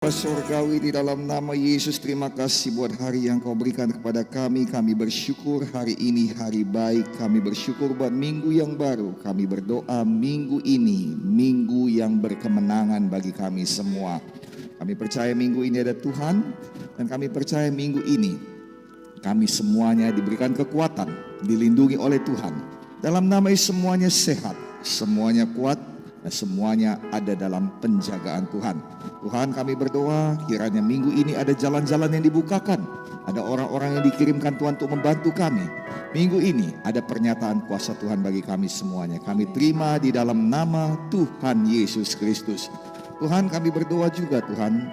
Surgawi, di dalam nama Yesus, terima kasih buat hari yang kau berikan kepada kami. Kami bersyukur hari ini hari baik. Kami bersyukur buat minggu yang baru. Kami berdoa minggu ini minggu yang berkemenangan bagi kami semua. Kami percaya minggu ini ada Tuhan, dan kami percaya minggu ini kami semuanya diberikan kekuatan, dilindungi oleh Tuhan. Dalam nama Yesus semuanya sehat, semuanya kuat, dan semuanya ada dalam penjagaan Tuhan. Tuhan, kami berdoa kiranya minggu ini ada jalan-jalan yang dibukakan. Ada orang-orang yang dikirimkan Tuhan untuk membantu kami. Minggu ini ada pernyataan kuasa Tuhan bagi kami semuanya. Kami terima di dalam nama Tuhan Yesus Kristus. Tuhan, kami berdoa juga Tuhan.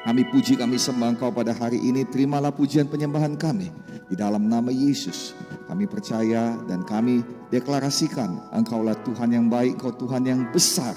Kami puji, kami sembah Engkau pada hari ini. Terimalah pujian penyembahan kami di dalam nama Yesus. Kami percaya dan kami deklarasikan Engkaulah Tuhan yang baik, Engkau Tuhan yang besar.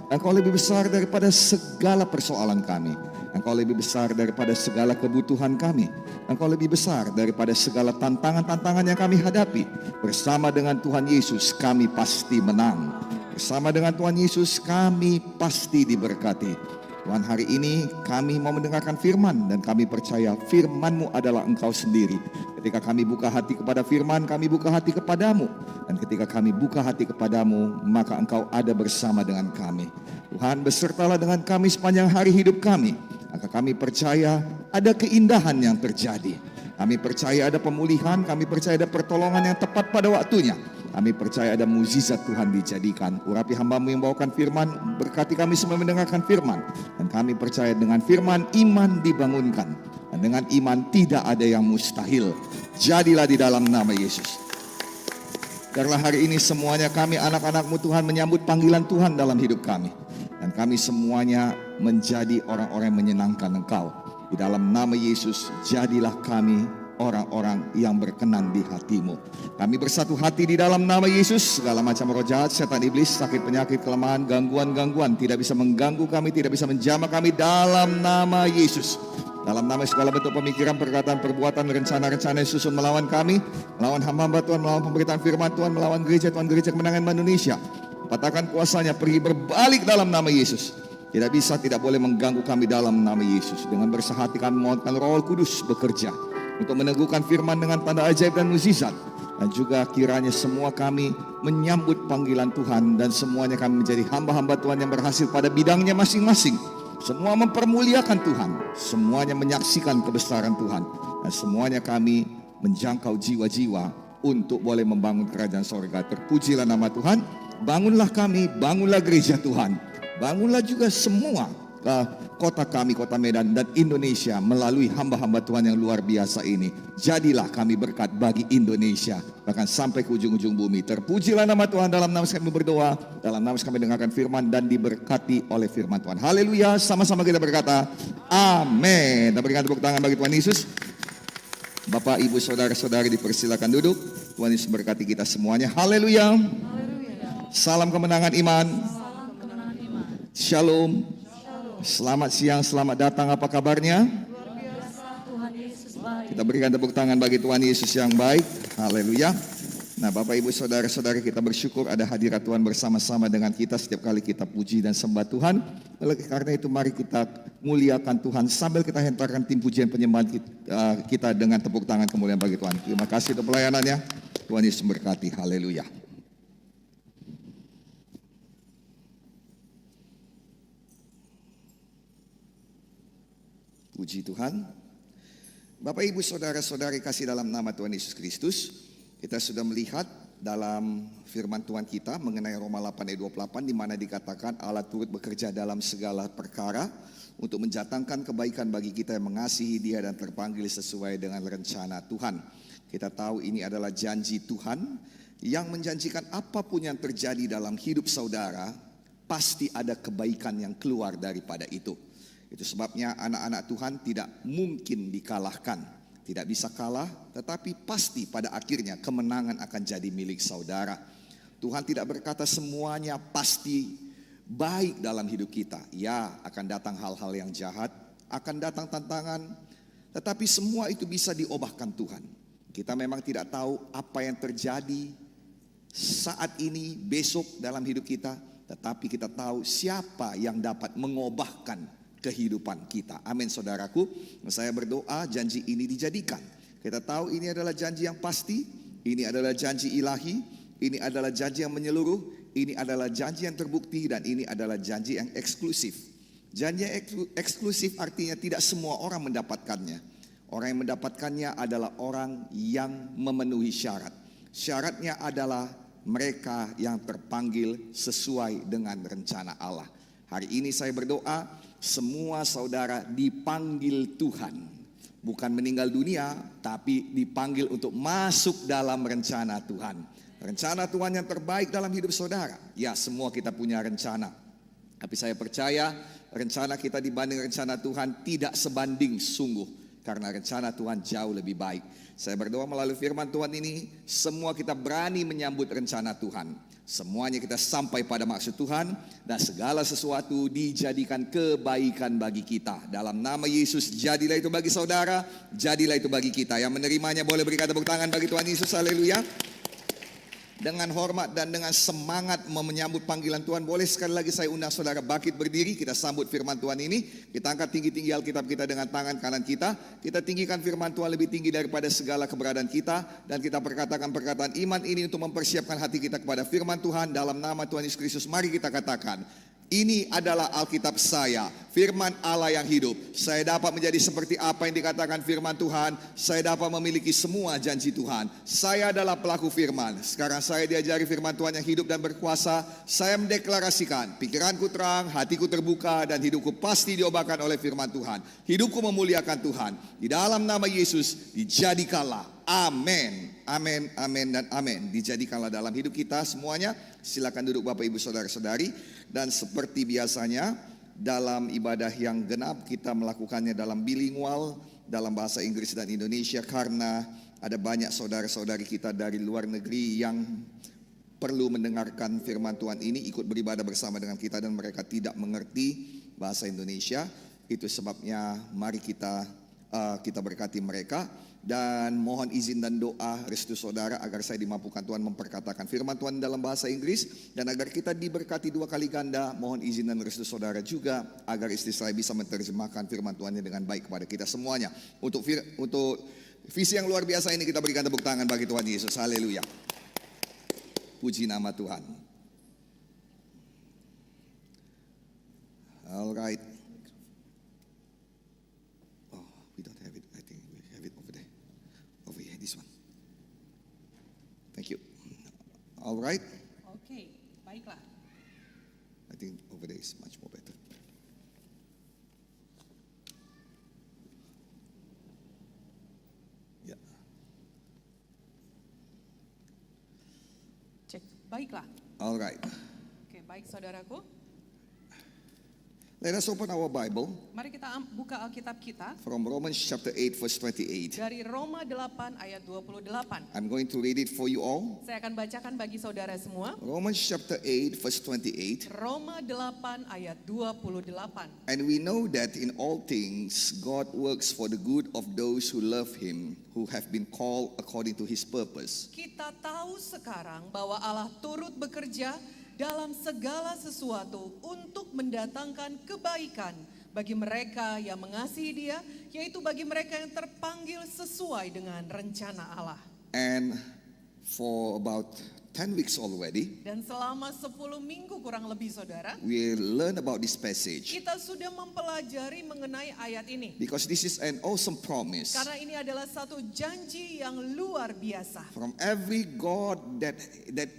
Engkau lebih besar daripada segala persoalan kami. Engkau lebih besar daripada segala kebutuhan kami. Engkau lebih besar daripada segala tantangan-tantangan yang kami hadapi. Bersama dengan Tuhan Yesus kami pasti menang. Bersama dengan Tuhan Yesus kami pasti diberkati. Tuhan, hari ini kami mau mendengarkan firman, dan kami percaya firman-Mu adalah Engkau sendiri. Ketika kami buka hati kepada firman, kami buka hati kepadamu. Dan ketika kami buka hati kepadamu, maka Engkau ada bersama dengan kami. Tuhan, besertalah dengan kami sepanjang hari hidup kami. Maka kami percaya ada keindahan yang terjadi. Kami percaya ada pemulihan, kami percaya ada pertolongan yang tepat pada waktunya. Kami percaya ada mukjizat Tuhan dijadikan. Urapi hamba-Mu yang bawakan firman, berkati kami semua mendengarkan firman. Dan kami percaya dengan firman iman dibangunkan. Dan dengan iman tidak ada yang mustahil. Jadilah di dalam nama Yesus. Karena hari ini semuanya kami anak-anak-Mu Tuhan menyambut panggilan Tuhan dalam hidup kami. Dan kami semuanya menjadi orang-orang yang menyenangkan Engkau. Di dalam nama Yesus, jadilah kami orang-orang yang berkenan di hati-Mu. Kami bersatu hati di dalam nama Yesus. Segala macam roh jahat, setan, iblis, sakit, penyakit, kelemahan, gangguan-gangguan tidak bisa mengganggu kami, tidak bisa menjamah kami dalam nama Yesus. Dalam nama segala bentuk pemikiran, perkataan, perbuatan, rencana-rencana yang susun melawan kami, melawan hamba-hamba Tuhan, melawan pemberitaan firman Tuhan, melawan gereja Tuhan, gereja kemenangan Indonesia. Patahkan kuasanya, pergi berbalik dalam nama Yesus. Tidak bisa, tidak boleh mengganggu kami dalam nama Yesus. Dengan bersahati kami mohonkan Roh Kudus bekerja untuk meneguhkan firman dengan tanda ajaib dan mukjizat. Dan juga kiranya semua kami menyambut panggilan Tuhan, dan semuanya kami menjadi hamba-hamba Tuhan yang berhasil pada bidangnya masing-masing. Semua mempermuliakan Tuhan, semuanya menyaksikan kebesaran Tuhan, dan semuanya kami menjangkau jiwa-jiwa untuk boleh membangun kerajaan sorga. Terpujilah nama Tuhan. Bangunlah kami, bangunlah gereja Tuhan, bangunlah juga semua kota kami, kota Medan dan Indonesia melalui hamba-hamba Tuhan yang luar biasa ini. Jadilah kami berkat bagi Indonesia, bahkan sampai ke ujung-ujung bumi. Terpujilah nama Tuhan. Dalam nama kami berdoa, dalam nama kami dengarkan firman dan diberkati oleh firman Tuhan. Haleluya. Sama-sama kita berkata amin. Kita berikan tepuk tangan bagi Tuhan Yesus. Bapak, Ibu, Saudara-saudari dipersilakan duduk. Tuhan Yesus berkati kita semuanya. Haleluya. Salam kemenangan iman. Shalom. Selamat siang, selamat datang, apa kabarnya? Luar biasa, Tuhan Yesus baik. Kita berikan tepuk tangan bagi Tuhan Yesus yang baik. Haleluya. Nah, Bapak, Ibu, Saudara-saudari, kita bersyukur ada hadirat Tuhan bersama-sama dengan kita setiap kali kita puji dan sembah Tuhan. Oleh karena itu mari kita muliakan Tuhan sambil kita hentarkan tim pujian penyembahan kita dengan tepuk tangan kemuliaan bagi Tuhan. Terima kasih untuk pelayanannya. Tuhan Yesus memberkati. Haleluya. Puji Tuhan. Bapak, Ibu, Saudara-saudari kasih dalam nama Tuhan Yesus Kristus, kita sudah melihat dalam firman Tuhan kita mengenai Roma 8 ayat 28, di mana dikatakan Allah turut bekerja dalam segala perkara untuk mendatangkan kebaikan bagi kita yang mengasihi Dia dan terpanggil sesuai dengan rencana Tuhan. Kita tahu ini adalah janji Tuhan yang menjanjikan apapun yang terjadi dalam hidup saudara, pasti ada kebaikan yang keluar daripada itu. Itu sebabnya anak-anak Tuhan tidak mungkin dikalahkan. Tidak bisa kalah, tetapi pasti pada akhirnya kemenangan akan jadi milik saudara. Tuhan tidak berkata semuanya pasti baik dalam hidup kita. Ya, akan datang hal-hal yang jahat, akan datang tantangan, tetapi semua itu bisa diubahkan Tuhan. Kita memang tidak tahu apa yang terjadi saat ini, besok dalam hidup kita, tetapi kita tahu siapa yang dapat mengubahkan kehidupan kita. Amin saudaraku. Saya berdoa janji ini dijadikan. Kita tahu ini adalah janji yang pasti, ini adalah janji ilahi, ini adalah janji yang menyeluruh, ini adalah janji yang terbukti, dan ini adalah janji yang eksklusif. Janji yang eksklusif artinya tidak semua orang mendapatkannya. Orang yang mendapatkannya adalah orang yang memenuhi syarat. Syaratnya adalah mereka yang terpanggil sesuai dengan rencana Allah. Hari ini saya berdoa, semua saudara dipanggil Tuhan. Bukan meninggal dunia, tapi dipanggil untuk masuk dalam rencana Tuhan. Rencana Tuhan yang terbaik dalam hidup saudara. Ya, semua kita punya rencana. Tapi saya percaya rencana kita dibanding rencana Tuhan tidak sebanding sungguh. Karena rencana Tuhan jauh lebih baik. Saya berdoa melalui firman Tuhan ini, semua kita berani menyambut rencana Tuhan. Semuanya kita sampai pada maksud Tuhan, dan segala sesuatu dijadikan kebaikan bagi kita. Dalam nama Yesus, jadilah itu bagi saudara, jadilah itu bagi kita. Yang menerimanya boleh berikan tepuk tangan bagi Tuhan Yesus, haleluya. Dengan hormat dan dengan semangat menyambut panggilan Tuhan, boleh sekali lagi saya undang saudara bangkit berdiri. Kita sambut firman Tuhan ini. Kita angkat tinggi-tinggi Alkitab kita dengan tangan kanan kita. Kita tinggikan firman Tuhan lebih tinggi daripada segala keberadaan kita. Dan kita perkatakan perkataan iman ini untuk mempersiapkan hati kita kepada firman Tuhan. Dalam nama Tuhan Yesus Kristus, mari kita katakan, ini adalah Alkitab saya, firman Allah yang hidup. Saya dapat menjadi seperti apa yang dikatakan firman Tuhan. Saya dapat memiliki semua janji Tuhan. Saya adalah pelaku firman. Sekarang saya diajari firman Tuhan yang hidup dan berkuasa. Saya mendeklarasikan, pikiranku terang, hatiku terbuka, dan hidupku pasti diobatkan oleh firman Tuhan. Hidupku memuliakan Tuhan. Di dalam nama Yesus, dijadikanlah. Amin, amin, amin, dan amin. Dijadikanlah dalam hidup kita semuanya. Silakan duduk Bapak Ibu Saudara-saudari. Dan seperti biasanya dalam ibadah yang genap, kita melakukannya dalam bilingual, dalam bahasa Inggris dan Indonesia, karena ada banyak saudara-saudari kita dari luar negeri yang perlu mendengarkan firman Tuhan ini, ikut beribadah bersama dengan kita, dan mereka tidak mengerti bahasa Indonesia. Itu sebabnya mari kita berkati mereka. Dan mohon izin dan doa restu saudara agar saya dimampukan Tuhan memperkatakan firman Tuhan dalam bahasa Inggris, dan agar kita diberkati 2 kali ganda. Mohon izin dan restu saudara juga agar istri saya bisa menerjemahkan firman Tuhan dengan baik kepada kita semuanya. Untuk visi yang luar biasa ini, kita berikan tepuk tangan bagi Tuhan Yesus. Haleluya. Puji nama Tuhan. Alright. Thank you. All right. Oke, baiklah. I think over there is much more better. Ya. Cek, baiklah. All right. Oke, baik saudaraku. Let us open our Bible Mari kita buka Alkitab kita from Romans chapter 8 verse 28. dari Roma 8 ayat 28. I'm going to read it for you all. Saya akan bacakan bagi saudara semua. Romans chapter 8 verse 28. Roma 8 ayat 28. And we know that in all things God works for the good of those who love him, who have been called according to his purpose. Kita tahu sekarang bahwa Allah turut bekerja dalam segala sesuatu untuk mendatangkan kebaikan bagi mereka yang mengasihi Dia, yaitu bagi mereka yang terpanggil sesuai dengan rencana Allah. And for about 10 weeks already, Dan selama 10 minggu kurang lebih saudara, we learn about this passage. kita sudah mempelajari mengenai ayat ini. Because this is an awesome promise. Karena ini adalah satu janji yang luar biasa. From every God that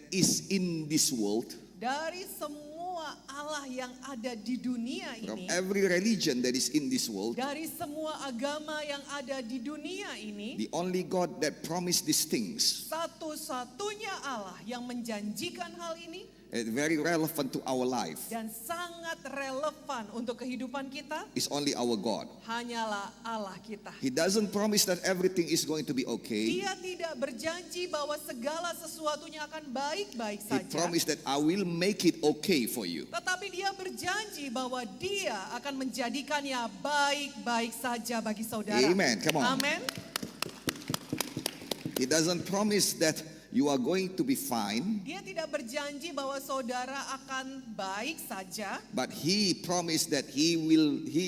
is in this world, Dari semua Allah yang ada di dunia from ini, every religion that is in this world, dari semua agama yang ada di dunia ini, the only God that promised these things, satu-satunya Allah yang menjanjikan hal ini very relevant to our life, dan sangat relevan untuk kehidupan kita, is only our God. hanyalah Allah kita. He doesn't promise that everything is going to be okay. Dia tidak berjanji bahwa segala sesuatunya akan baik-baik He saja. promised that I will make it okay for you. Tetapi dia berjanji bahwa dia akan menjadikannya baik-baik saja bagi saudara. Amen. Come on. Amin. He doesn't promise that you are going to be fine, Dia tidak berjanji bahwa saudara akan baik saja, but He promised that He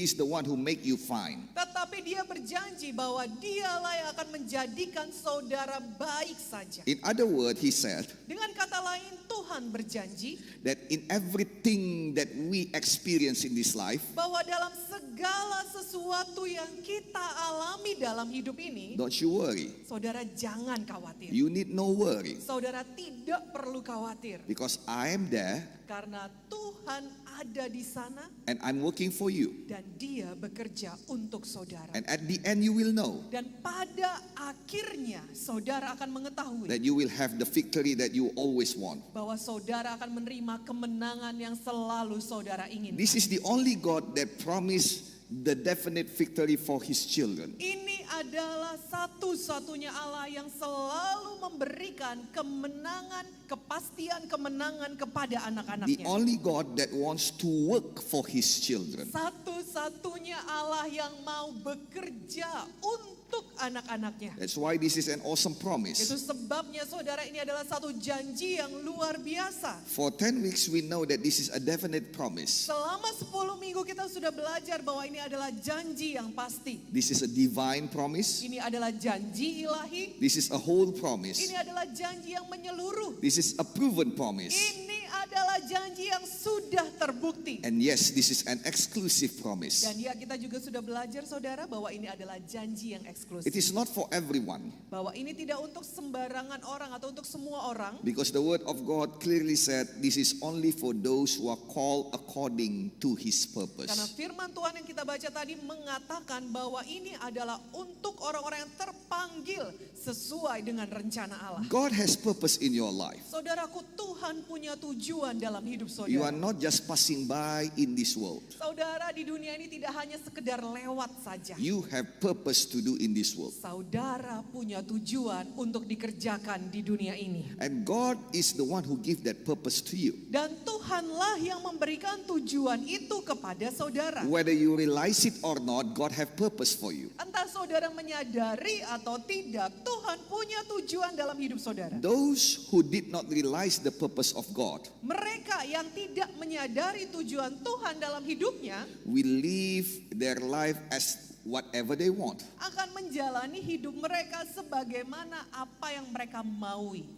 is the one who make you fine. tetapi dia berjanji bahwa dialah yang akan menjadikan saudara baik saja. In other words, He said Dengan kata lain, Tuhan berjanji that in everything that we experience in this life, bahwa dalam segala sesuatu yang kita alami dalam hidup ini, don't you worry. saudara jangan khawatir. You need no worry, Saudara tidak perlu khawatir, because I am there karena Tuhan ada di sana and I'm working for you. dan Dia bekerja untuk saudara. And at the end you will know Dan pada akhirnya saudara akan mengetahui that you will have the victory that you always want. bahwa saudara akan menerima kemenangan yang selalu saudara inginkan. This is the only God that promised the definite victory for His children. Ini adalah satu-satunya Allah yang selalu memberikan kemenangan, kepastian kemenangan kepada The anak-anaknya. only God that wants to work for His children. Satu-satunya Allah yang mau bekerja untuk anak-anaknya. That's why this is an awesome Itu promise. sebabnya saudara, ini adalah satu janji yang luar biasa. For 10 weeks we know that this is a definite promise. Selama 10 minggu kita sudah belajar bahwa ini adalah janji yang pasti. This is a divine promise. Ini adalah janji ilahi. This is a whole promise. Ini adalah janji yang menyeluruh. This is a proven promise. Ini adalah janji yang sudah terbukti. And yes, this is an exclusive promise. Dan ya, kita juga sudah belajar saudara bahwa ini adalah janji yang eksklusif. It is not for everyone, Bahwa ini tidak untuk sembarangan orang atau untuk semua orang. because the word of God clearly said this is only for those who are called according to His Karena purpose. firman Tuhan yang kita baca tadi mengatakan bahwa ini adalah untuk orang-orang yang terpanggil sesuai dengan rencana Allah. God has purpose in your life. Saudaraku, Tuhan punya tujuan dalam hidup You are saudara. not just passing by in this world. Saudara, di dunia ini tidak hanya sekedar lewat saja. You have purpose to do in this world. Saudara punya tujuan untuk dikerjakan di dunia ini. And God is the one who gives that purpose to you. Dan Tuhanlah yang memberikan tujuan itu kepada saudara. Whether you realize it or not, God have purpose for you. Entah saudara menyadari atau tidak, Tuhan punya tujuan dalam hidup saudara. Those who did not realize the purpose of God Mereka yang tidak menyadari tujuan Tuhan dalam hidupnya will live their life as whatever they want. akan menjalani hidup mereka sebagaimana apa yang mereka maui.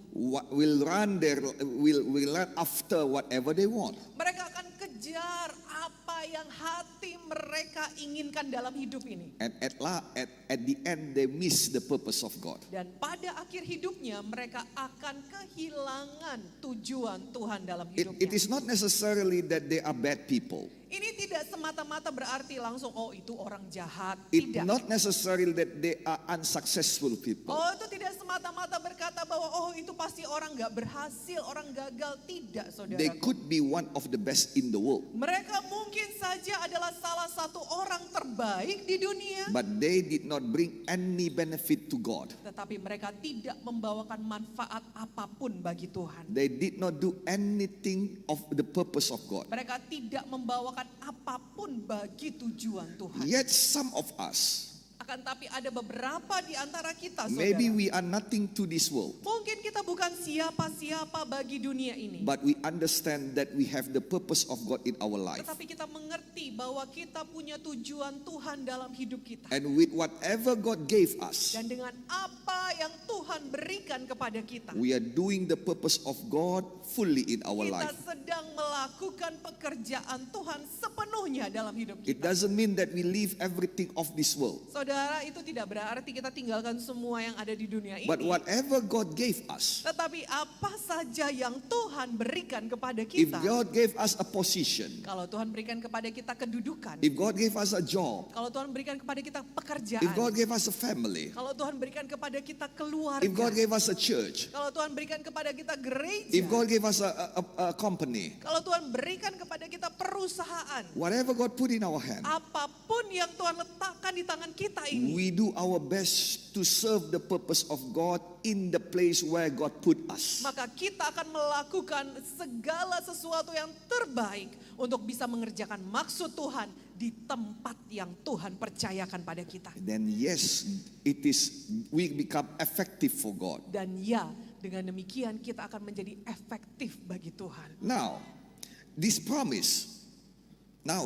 Will run after whatever they want. Mereka akan kejar apa yang hati mereka inginkan dalam hidup ini. And at the end they miss the purpose of God. Dan pada akhir hidupnya mereka akan kehilangan tujuan Tuhan dalam It hidupnya. is not necessarily that they are bad people. Ini tidak semata-mata berarti langsung oh itu orang jahat. It's Tidak. not necessarily that they are unsuccessful people. Oh itu tidak semata-mata berkata bahwa oh itu pasti orang gak berhasil, orang gagal. Tidak They saudara. could be one of the best in the world, Mereka mungkin saja adalah salah satu orang terbaik di dunia. but they did not bring any benefit to God. Tetapi mereka tidak membawakan manfaat apapun bagi Tuhan. They did not do anything of the purpose of God. Mereka tidak membawakan apapun bagi tujuan Tuhan. Yet some of us, Akan tapi ada beberapa di antara kita maybe saudara. we are nothing to this world, Mungkin kita bukan siapa-siapa bagi dunia ini. but we understand that we have the purpose of God in our life. Tetapi kita mengerti bahwa kita punya tujuan Tuhan dalam hidup kita. And with whatever God gave us, Dan dengan apa yang Tuhan berikan kepada kita, we are doing the purpose of God fully in our kita life. sedang melakukan pekerjaan Tuhan sepenuhnya dalam hidup It kita. doesn't mean that we leave everything of this world, Saudara, itu tidak berarti kita tinggalkan semua yang ada di dunia ini. but whatever God gave us, Tetapi apa saja yang Tuhan berikan kepada if kita. God gave us a position, Kalau Tuhan berikan kepada kita kedudukan. if God gave us a job, Kalau Tuhan berikan kepada kita pekerjaan. if God gave us a family, Kalau Tuhan berikan kepada kita keluarga. if God gave us a church, Kalau Tuhan berikan kepada kita gereja. if God gave us a company, Kalau Tuhan berikan kepada kita perusahaan. whatever God put in our hand, Apapun yang Tuhan letakkan di tangan kita ini. we do our best to serve the purpose of God in the place where God put us. Maka kita akan melakukan segala sesuatu yang terbaik untuk bisa mengerjakan maksud Tuhan di tempat yang Tuhan percayakan pada kita. Then yes, we become effective for God. Dan ya, Dengan demikian kita akan menjadi efektif bagi Tuhan. Now, this promise Nah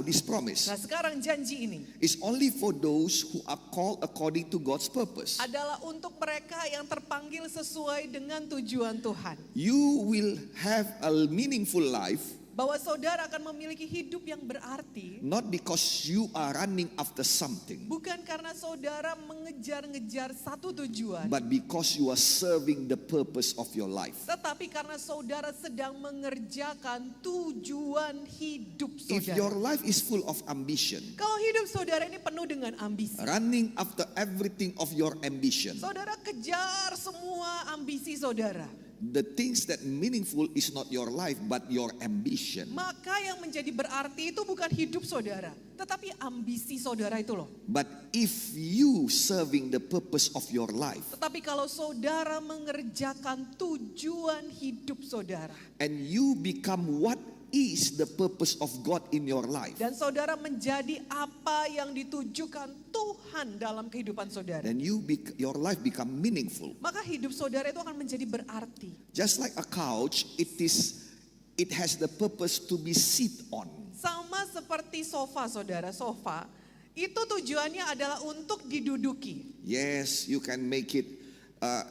sekarang janji ini is only for those who are called according to God's purpose. adalah untuk mereka yang terpanggil sesuai dengan tujuan Tuhan. You will have a meaningful life Bahwa saudara akan memiliki hidup yang berarti not because you are running after something, bukan karena saudara mengejar-ngejar satu tujuan, but because you are serving the purpose of your life. tetapi karena saudara sedang mengerjakan tujuan hidup If saudara. your life is full of ambition, Kalau hidup saudara ini penuh dengan ambisi, running after everything of your ambition, saudara kejar semua ambisi saudara, the things that meaningful is not your life but your ambition. maka yang menjadi berarti itu bukan hidup saudara, tetapi ambisi saudara itu loh. But if you serving the purpose of your life Tetapi kalau saudara mengerjakan tujuan hidup saudara, and you become what is the purpose of God in your life, dan saudara menjadi apa yang ditujukan Tuhan dalam kehidupan saudara, then your life become meaningful. maka hidup saudara itu akan menjadi berarti. Just like a couch, it has the purpose to be sit on. Sama seperti sofa saudara, sofa itu tujuannya adalah untuk diduduki. Yes, you can make it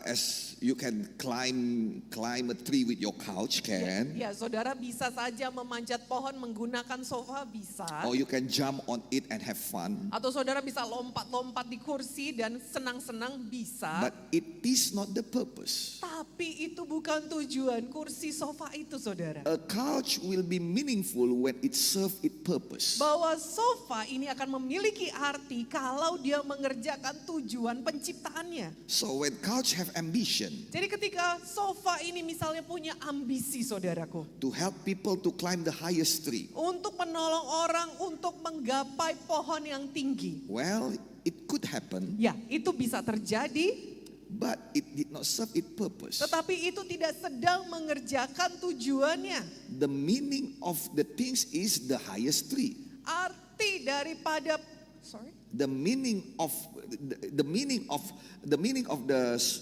as you can climb a tree with your couch, can. Ya, saudara bisa saja memanjat pohon menggunakan sofa, bisa. Or you can jump on it and have fun. Atau saudara bisa lompat-lompat di kursi dan senang-senang, bisa. But it is not the purpose. Tapi itu bukan tujuan kursi sofa itu saudara. A couch will be meaningful when it serve its purpose. Bahwa sofa ini akan memiliki arti kalau dia mengerjakan tujuan penciptaannya. So when couch have ambition Jadi ketika sofa ini misalnya punya ambisi saudaraku, to help people to climb the highest tree, untuk menolong orang untuk menggapai pohon yang tinggi. well, it could happen, Ya, itu bisa terjadi, but it did not serve its purpose. tetapi itu tidak sedang mengerjakan tujuannya. The meaning of the things is the highest tree. Arti daripada The meaning of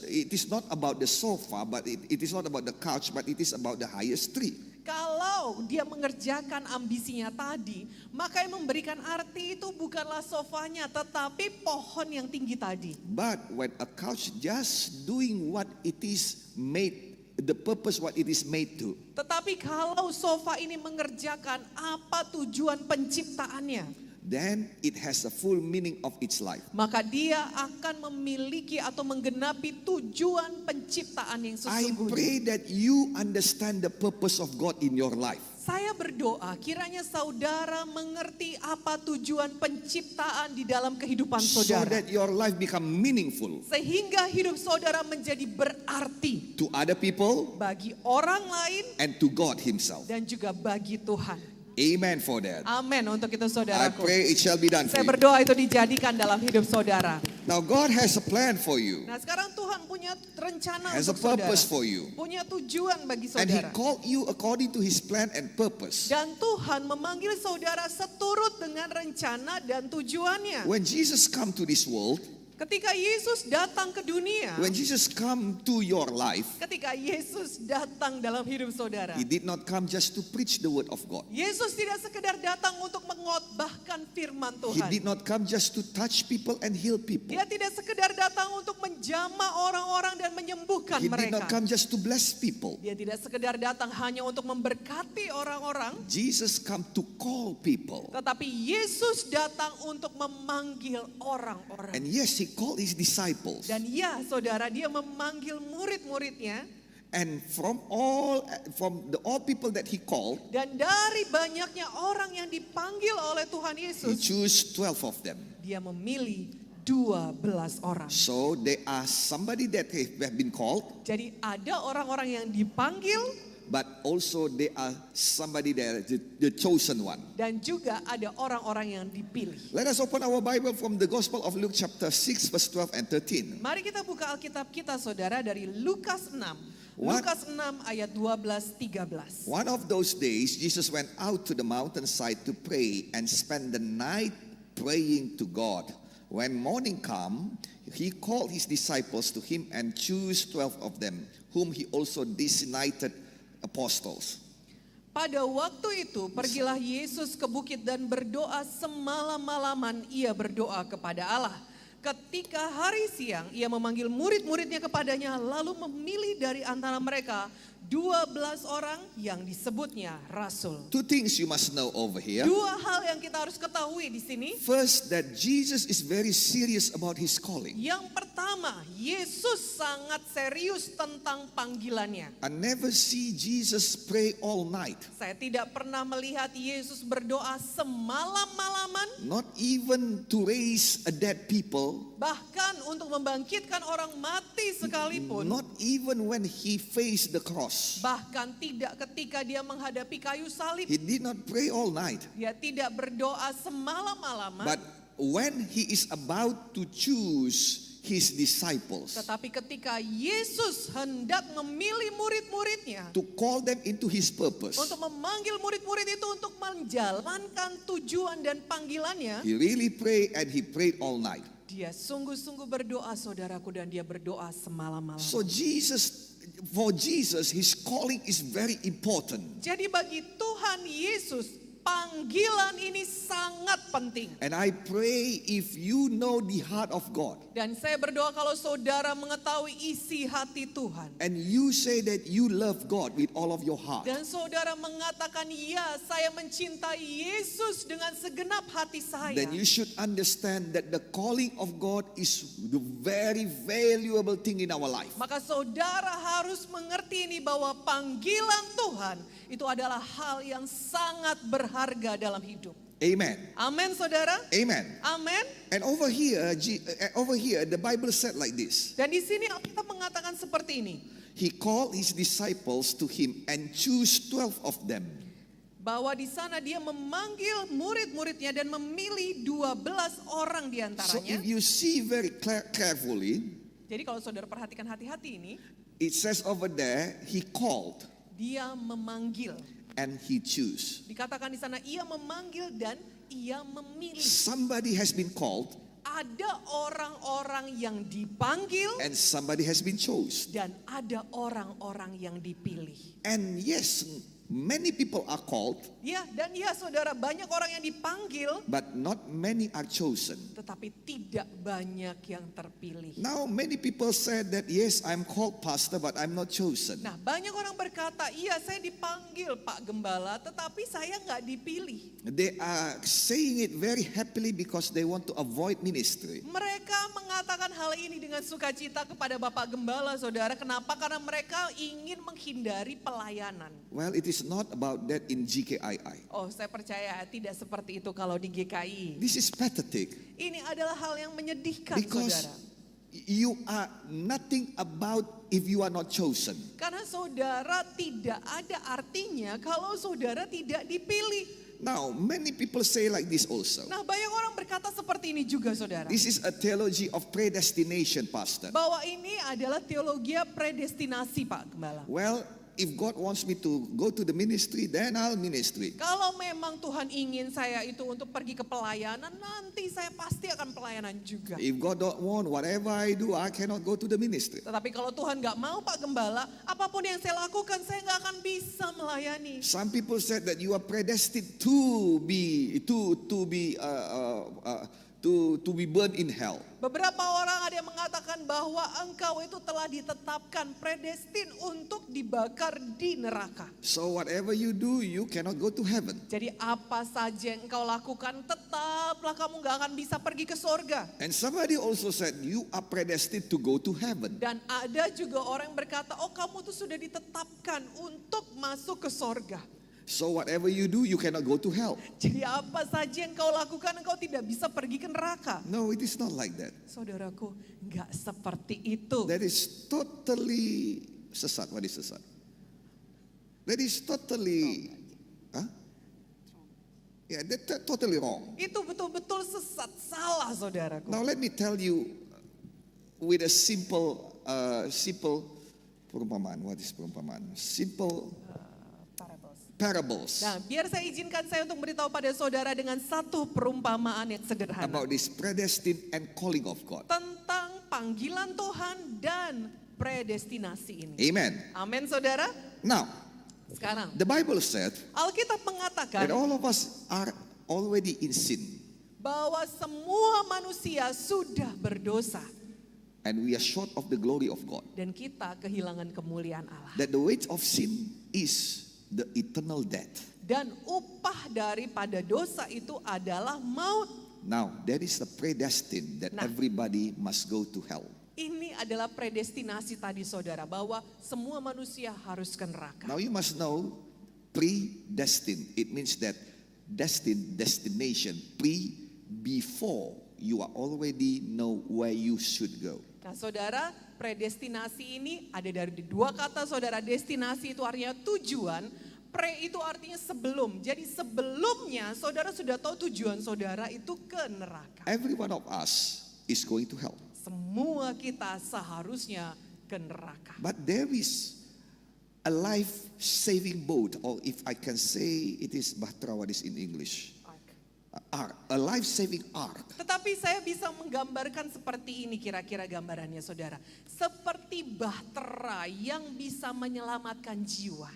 it is not about the sofa, but it is not about the couch, but it is about the highest tree. Kalau dia mengerjakan ambisinya tadi, maka yang memberikan arti itu bukanlah sofanya, tetapi pohon yang tinggi tadi. But when a couch just doing what it is made, the purpose what it is made to, Tetapi kalau sofa ini mengerjakan apa tujuan penciptaannya, then it has a full meaning of its life. maka dia akan memiliki atau menggenapi tujuan penciptaan yang I sesungguhnya. pray that you understand the purpose of God in your life. Saya berdoa kiranya saudara mengerti apa tujuan penciptaan di dalam kehidupan So saudara. that your life become meaningful Sehingga hidup saudara menjadi berarti to other people bagi orang lain and to God Himself. dan juga bagi Tuhan. Amen for that. Amin untuk itu I saudaraku. pray it shall be done for Saya you. berdoa itu dijadikan dalam hidup saudara. Now God has a plan for you, Nah sekarang Tuhan punya rencana has a untuk saudara. purpose for you. Punya tujuan bagi And He saudara. called you according to His plan and purpose. Dan Tuhan memanggil saudara seturut dengan rencana dan tujuannya. When Jesus come to this world, Ketika Yesus datang ke dunia, when Jesus come to your life, ketika Yesus datang dalam hidup saudara, He did not come just to preach the word of God. Yesus tidak sekedar datang untuk mengotbahkan firman He Tuhan. did not come just to touch people and heal people. Dia tidak sekedar datang untuk menjamah orang-orang dan menyembuhkan He did not mereka. come just to bless people. Dia tidak sekedar datang hanya untuk memberkati orang-orang, Jesus come to call people. tetapi Yesus datang untuk memanggil orang-orang. And yes, He called His disciples. Dan ya saudara, dia memanggil murid-muridnya. And from all people that He called, Dan dari banyaknya orang yang dipanggil oleh Tuhan He Yesus, chose 12 of them. dia memilih 12 orang. So they are somebody that have been called, Jadi ada orang-orang yang dipanggil, but also they are somebody that the chosen one. dan juga ada orang-orang yang dipilih. Let us open our Bible from the Gospel of Luke chapter 6 verse 12 and 13. Mari kita buka Alkitab kita saudara dari Lukas 6. Lukas 6 ayat 12-13. One of those days, Jesus went out to the mountainside to pray and spend the night praying to God. When morning come, he called his disciples to him and chose 12 of them, whom he also designated apostles. Pada waktu itu pergilah Yesus ke bukit dan berdoa semalam-malaman ia berdoa kepada Allah. Ketika hari siang ia memanggil murid-muridnya kepadanya lalu memilih dari antara mereka 12 orang yang disebutnya rasul. Two things you must know over here. Dua hal yang kita harus ketahui di sini. First, that Jesus is very serious about his calling. Yang pertama, Yesus sangat serius tentang panggilannya. I never see Jesus pray all night. Saya tidak pernah melihat Yesus berdoa semalam-malaman, Not even to raise a dead people. bahkan untuk membangkitkan orang mati sekalipun. Not even when he faced the cross. Bahkan tidak ketika dia menghadapi kayu salib. He did not pray all night. Dia tidak berdoa semalam-malaman. But when he is about to choose his disciples, Tetapi ketika Yesus hendak memilih murid-muridnya, to call them into his purpose, untuk memanggil murid-murid itu untuk menjalankan tujuan dan panggilannya, he really prayed, and he prayed all night. dia sungguh-sungguh berdoa, saudaraku, dan dia berdoa semalam-malam. So for Jesus, his calling is very important. Jadi bagi Tuhan Yesus, panggilan ini sangat penting. And I pray if you know the heart of God, Dan saya berdoa kalau saudara mengetahui isi hati Tuhan, and you say that you love God with all of your heart, dan saudara mengatakan, ya, saya mencintai Yesus dengan segenap hati saya, then you should understand that the calling of God is the very valuable thing in our life. maka saudara harus mengerti ini bahwa panggilan Tuhan itu adalah hal yang sangat berharga dalam hidup. Amen. Amin, saudara. Amen. Amin. And over here, the Bible said like this. Dan di sini Alkitab mengatakan seperti ini, He called his disciples to him and chose 12 of them. bahwa di sana dia memanggil murid-muridnya dan memilih 12 orang di So antaranya. if you see very carefully, Jadi kalau saudara perhatikan hati-hati ini, it says over there, he called dia memanggil. and he chose. Dikatakan di sana ia memanggil dan ia memilih. Somebody has been called Ada orang-orang yang dipanggil and somebody has been chose. dan ada orang-orang yang dipilih. And yes, many people are called, Ya, dan ya saudara, banyak orang yang dipanggil, but not many are chosen. tetapi tidak banyak yang terpilih. Now, many people said that, yes, I'm called pastor, but I'm not chosen. Nah, banyak orang berkata, iya saya dipanggil Pak Gembala, tetapi saya nggak dipilih. They are saying it very happily because they want to avoid ministry. Mereka mengatakan hal ini dengan sukacita kepada Bapak Gembala, saudara. Kenapa? Karena mereka ingin menghindari pelayanan. Well, it is not about that in GKII. Oh, saya percaya tidak seperti itu kalau di GKI. This is pathetic Ini adalah hal yang menyedihkan, because saudara. you are nothing about if you are not chosen. Karena saudara tidak ada artinya kalau saudara tidak dipilih. Now, many people say like this also. Nah, banyak orang berkata seperti ini juga, saudara. This is a theology of predestination, pastor. Bahwa ini adalah teologi predestinasi, Pak Gembala. Well, if God wants me to go to the ministry, then I'll ministry. Kalau memang Tuhan ingin saya itu untuk pergi ke pelayanan, nanti saya pasti akan pelayanan juga. If God don't want, whatever I do, I cannot go to the ministry. Tetapi kalau Tuhan gak mau, Pak Gembala, apapun yang saya lakukan, saya gak akan bisa melayani. Some people said that you are predestined to be burned in hell. Beberapa orang ada yang mengatakan bahwa engkau itu telah ditetapkan predestin untuk dibakar di neraka. So whatever you do, you cannot go to heaven. Jadi apa saja yang engkau lakukan, tetaplah kamu gak akan bisa pergi ke sorga. And somebody also said you are predestined to go to heaven. Dan ada juga orang yang berkata, oh kamu tuh sudah ditetapkan untuk masuk ke sorga. So whatever you do, you cannot go to hell. Jadi apa saja yang kau lakukan, engkau tidak bisa pergi ke neraka. No, it is not like that. Saudaraku, gak seperti itu. That is totally sesat. What is sesat? That is totally, huh? Yeah, that's totally wrong. Itu betul-betul sesat, salah, saudaraku. Now let me tell you with a simple perumpamaan. What is perumpamaan? Simple parables Nah, biar saya izinkan saya untuk beritahu pada saudara dengan satu perumpamaan yang sederhana about this predestined and calling of God. tentang panggilan Tuhan dan predestinasi ini. Amen. Amin, saudara. Now, Sekarang, the Bible said Alkitab mengatakan that all of us are already in sin, bahwa semua manusia sudah berdosa and we are short of the glory of God. dan kita kehilangan kemuliaan Allah. That the wage of sin is the eternal death. Dan upah daripada dosa itu adalah maut. Now, that is the predestined that Nah. everybody must go to hell. Ini adalah predestinasi tadi saudara, bahwa semua manusia harus ke neraka. Now you must know predestined. It means that destination, before you are already know where you should go. Nah saudara, predestinasi ini ada dari dua kata saudara. Destinasi itu artinya tujuan, pre itu artinya sebelum. Jadi sebelumnya saudara sudah tahu tujuan saudara itu ke neraka. Every one of us is going to hell. Semua kita seharusnya ke neraka. But there is a life-saving boat, or if I can say it is Bahtera, what is in English? Ark, a life-saving ark. Tetapi saya bisa menggambarkan seperti ini kira-kira gambarannya saudara. Seperti bahtera yang bisa menyelamatkan jiwa.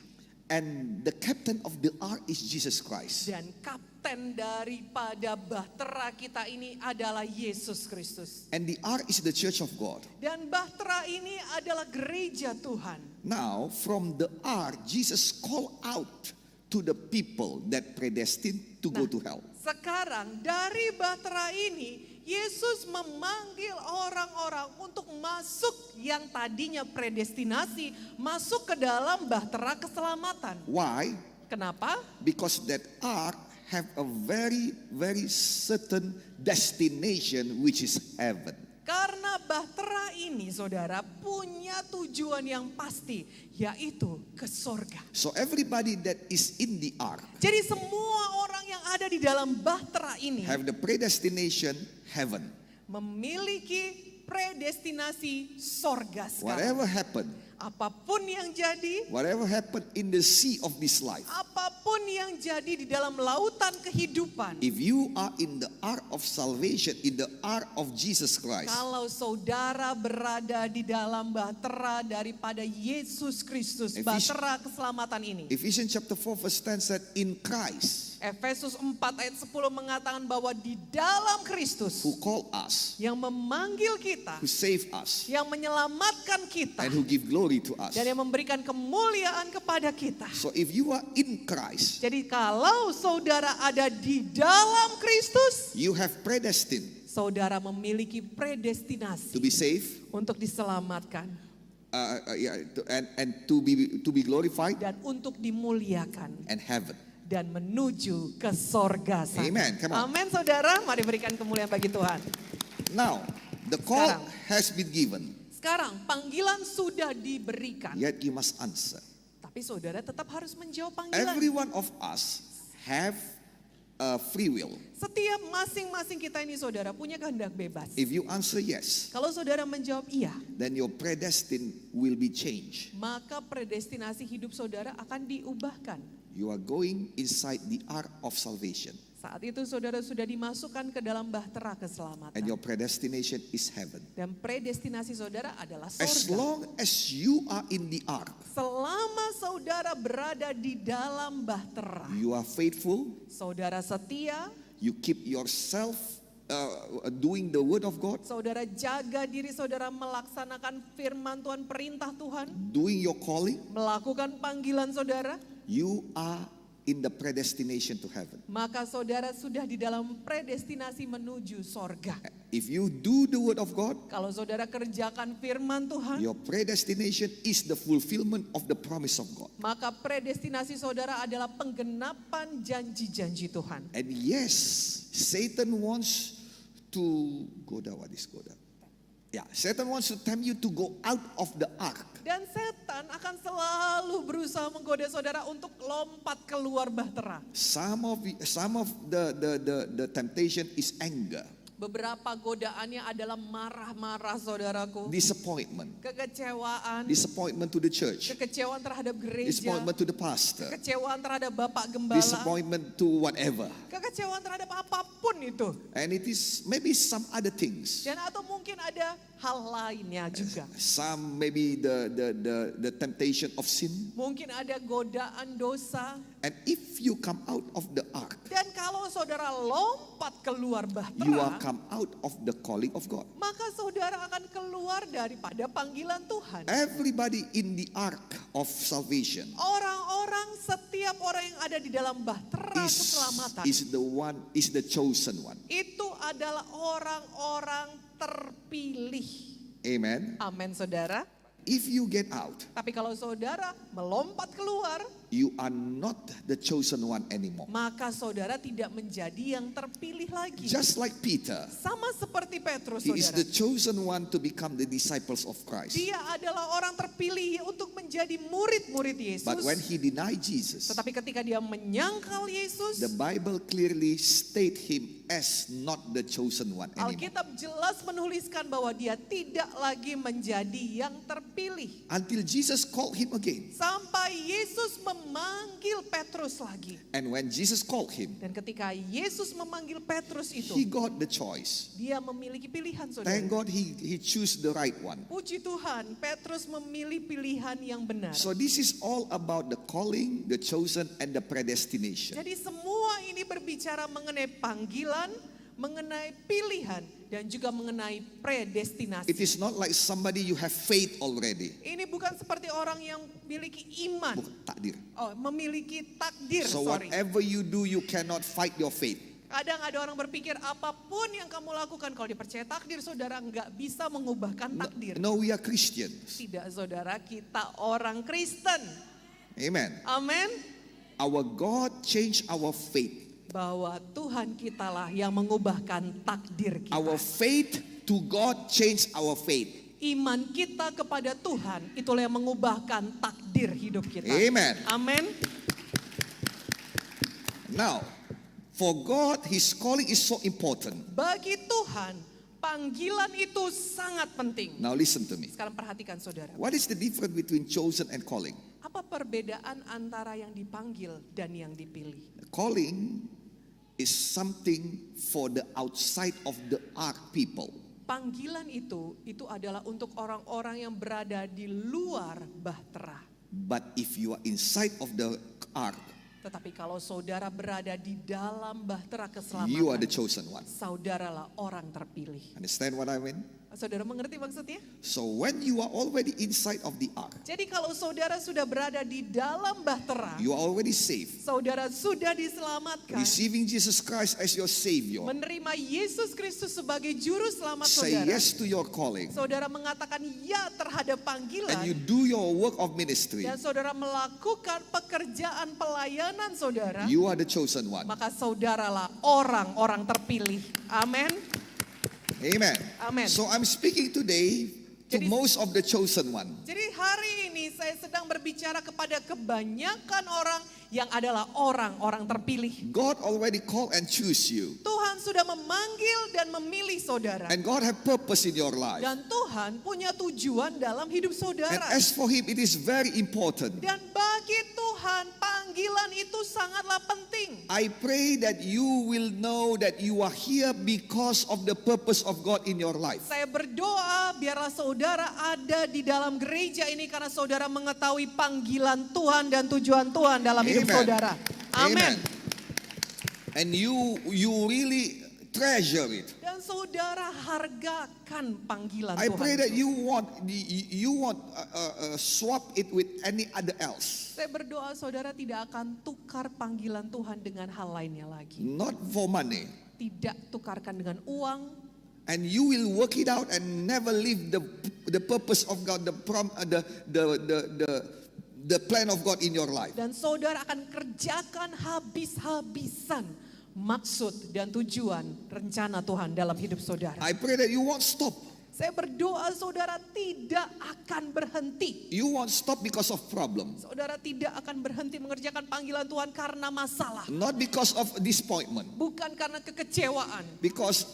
And the captain of the ark is Jesus Christ. Dan kapten daripada bahtera kita ini adalah Yesus Kristus. And the ark is the church of God. Dan bahtera ini adalah gereja Tuhan. Now, from the ark, Jesus called out to the people that predestined to go to hell. Sekarang dari bahtera ini Yesus memanggil orang-orang untuk masuk yang tadinya predestinasi, masuk ke dalam bahtera keselamatan. Why? Kenapa? Because that ark have a very, very certain destination, which is heaven. Karena bahtera ini saudara punya tujuan yang pasti, yaitu ke sorga. So everybody that is in the ark Jadi semua orang yang ada di dalam bahtera ini have the predestination heaven. memiliki predestinasi sorga sekarang. Whatever happened, Apapun yang jadi, whatever happened in the sea of this life, apapun yang jadi di dalam lautan kehidupan, if you are in the ark of salvation, in the ark of Jesus Christ, kalau saudara berada di dalam bahtera daripada Yesus Kristus, bahtera keselamatan ini. Ephesians chapter 4 verse 10 said, in Christ, Efesus 4 ayat 10 mengatakan bahwa di dalam Kristus who called us, yang memanggil kita, who saved us, yang menyelamatkan kita, and who give glory to us. dan yang memberikan kemuliaan kepada kita. So if you are in Christ, Jadi kalau saudara ada di dalam Kristus, you have predestined saudara memiliki to predestinasi be saved, untuk diselamatkan and to be glorified, dan untuk dimuliakan and heaven. dan menuju ke sorga sana. Amen. Come on. Amin saudara, mari berikan kemuliaan bagi Tuhan. Now, the call Sekarang. has been given, Sekarang panggilan sudah diberikan, yet you must answer. tapi saudara tetap harus menjawab panggilan. Every one of us have a free will. Setiap masing-masing kita ini saudara punya kehendak bebas. If you answer yes, Kalau saudara menjawab iya, then your predestined will be changed. maka predestinasi hidup saudara akan diubahkan. You are going inside the ark of salvation, Saat itu saudara sudah dimasukkan ke dalam bahtera and keselamatan. your predestination is heaven. Dan predestinasi saudara adalah As sorga. long as you are in the ark, Selama saudara berada di dalam bahtera, you are faithful, saudara setia, you keep yourself doing the word of God, saudara jaga diri saudara melaksanakan firman Tuhan, perintah Tuhan, doing your calling, melakukan panggilan saudara, you are in the predestination to heaven. maka saudara sudah di dalam predestinasi menuju sorga. If you do the word of God, Kalau saudara kerjakan firman Tuhan, your predestination is the fulfillment of the promise of God. maka predestinasi saudara adalah penggenapan janji-janji Tuhan. And yes, Satan wants to go down. What is go down? Yeah, Satan wants to tempt you to go out of the ark. Dan setan akan selalu berusaha menggoda saudara untuk lompat keluar bahtera. Some of the temptation is anger. Beberapa godaannya adalah marah-marah, saudaraku. disappointment, Kekecewaan, disappointment to the church, kekecewaan terhadap gereja, disappointment to the pastor, kekecewaan terhadap bapak gembala, disappointment to whatever. kekecewaan terhadap apapun itu. And it is maybe some other things. Dan atau mungkin ada hal lainnya juga. Some maybe the temptation of sin. Mungkin ada godaan dosa. And if you come out of the ark, Dan kalau saudara lompat keluar you are bahtera, come out of the calling of God. maka saudara akan keluar daripada panggilan Tuhan. Everybody in the ark of salvation Orang-orang, setiap orang yang ada di dalam bahtera keselamatan, is the chosen one. itu adalah orang-orang terpilih. Amen. Amin, saudara. If you get out, Tapi kalau saudara melompat keluar, you are not the chosen one anymore. maka saudara tidak menjadi yang terpilih lagi. Just like Peter, Sama seperti Petrus, he is saudara. the chosen one to become the disciples of Christ. Dia adalah orang terpilih untuk menjadi murid-murid Yesus. But when he denied Jesus, Tetapi ketika dia menyangkal Yesus, the Bible clearly state him as not the chosen one anymore. Alkitab jelas menuliskan bahwa dia tidak lagi menjadi yang terpilih. Until Jesus called him again. Sampai Yesus memanggil Petrus lagi. And when Jesus called him, Dan ketika Yesus memanggil Petrus he itu, got the choice. dia memiliki pilihan, Thank saudara. God he chose the right one. Puji Tuhan, Petrus memilih pilihan yang benar. So this is all about the calling, the chosen, and the predestination. Jadi semua ini berbicara mengenai panggilan, mengenai pilihan, dan juga mengenai predestinasi. It is not like somebody you have faith already. Ini bukan seperti orang yang memiliki iman. Bukan takdir. Oh, memiliki takdir, So sorry. whatever you do, you cannot fight your faith. Kadang ada orang berpikir apapun yang kamu lakukan, kalau dipercaya takdir, saudara nggak bisa mengubahkan takdir. No, we are Christians. Tidak, saudara, kita orang Kristen. Amen. Amin. Our God changed our faith. Bahwa Tuhan kitalah yang mengubahkan takdir kita. Our faith to God changed our faith. Iman kita kepada Tuhan itulah yang mengubahkan takdir hidup kita. Amen. Amin. Now, for God, His calling is so important. Bagi Tuhan, panggilan itu sangat penting. Now listen to me. Sekarang perhatikan, saudara. What is the difference between chosen and calling? Apa perbedaan antara yang dipanggil dan yang dipilih? Calling is something for the outside of the ark people. Panggilan itu adalah untuk orang-orang yang berada di luar bahtera. But if you are inside of the ark, Tetapi kalau saudara berada di dalam bahtera you are the keselamatan, chosen one. saudaralah orang terpilih. Understand what I mean? Saudara mengerti maksudnya? So when you are already inside of the ark, Jadi kalau saudara sudah berada di dalam bahtera, you are already saved, saudara sudah diselamatkan, receiving Jesus Christ as your Savior. menerima Yesus Kristus sebagai juru selamat Say saudara. yes to your calling, Saudara mengatakan ya terhadap panggilan, and you do your work of ministry. dan saudara melakukan pekerjaan pelayanan saudara, You are the chosen one. maka saudaralah orang-orang terpilih. Amin. Amen. Amen. So I'm speaking today to Jadi- most of the chosen one. Jadi hari ini saya sedang berbicara kepada kebanyakan orang yang adalah orang-orang terpilih. God already called and choose you. Tuhan sudah memanggil dan memilih saudara. And God have purpose in your life. Dan Tuhan punya tujuan dalam hidup And saudara. as for Him, it is very important. Dan bagi Tuhan panggilan itu sangatlah penting. I pray that you will know that you are here because of the purpose of God in your life. Saya berdoa biarlah saudara ada di dalam gereja ini karena saudara mengetahui panggilan Tuhan dan tujuan Tuhan dalam hidup Amen. saudara. Amin. And you really treasure it. Dan saudara hargakan panggilan I Tuhan. pray that you won't swap it with any other else. Saya berdoa saudara tidak akan tukar panggilan Tuhan dengan hal lainnya lagi. Not for money. Tidak tukarkan dengan uang. And you will work it out and never leave the purpose of God, the plan of God in your life. Dan saudara akan kerjakan habis-habisan maksud dan tujuan rencana Tuhan dalam hidup saudara. I pray that you won't stop. Saya berdoa saudara tidak akan berhenti. You won't stop because of problem. Saudara tidak akan berhenti mengerjakan panggilan Tuhan karena masalah. Not because of disappointment. Bukan karena kekecewaan. Because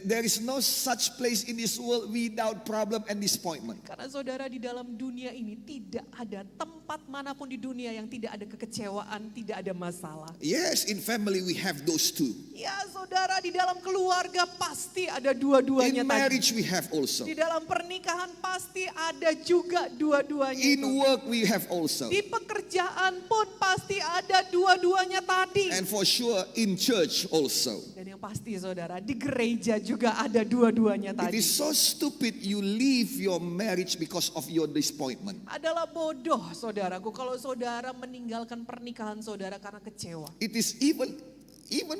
there is no such place in this world without problem and disappointment. Karena saudara di dalam dunia ini tidak ada tempat manapun di dunia yang tidak ada kekecewaan, tidak ada masalah. Yes, in family we have those two. Ya saudara, di dalam keluarga pasti ada dua-duanya In tadi. marriage we have also. Di dalam pernikahan pasti ada juga dua-duanya In itu. work we have also. Di pekerjaan pun pasti ada dua-duanya tadi. And for sure in church also. Dan yang pasti saudara, di gereja juga ada dua-duanya It tadi. is so stupid you leave your marriage because of your disappointment. Adalah bodoh saudaraku kalau saudara meninggalkan pernikahan saudara karena kecewa. It is even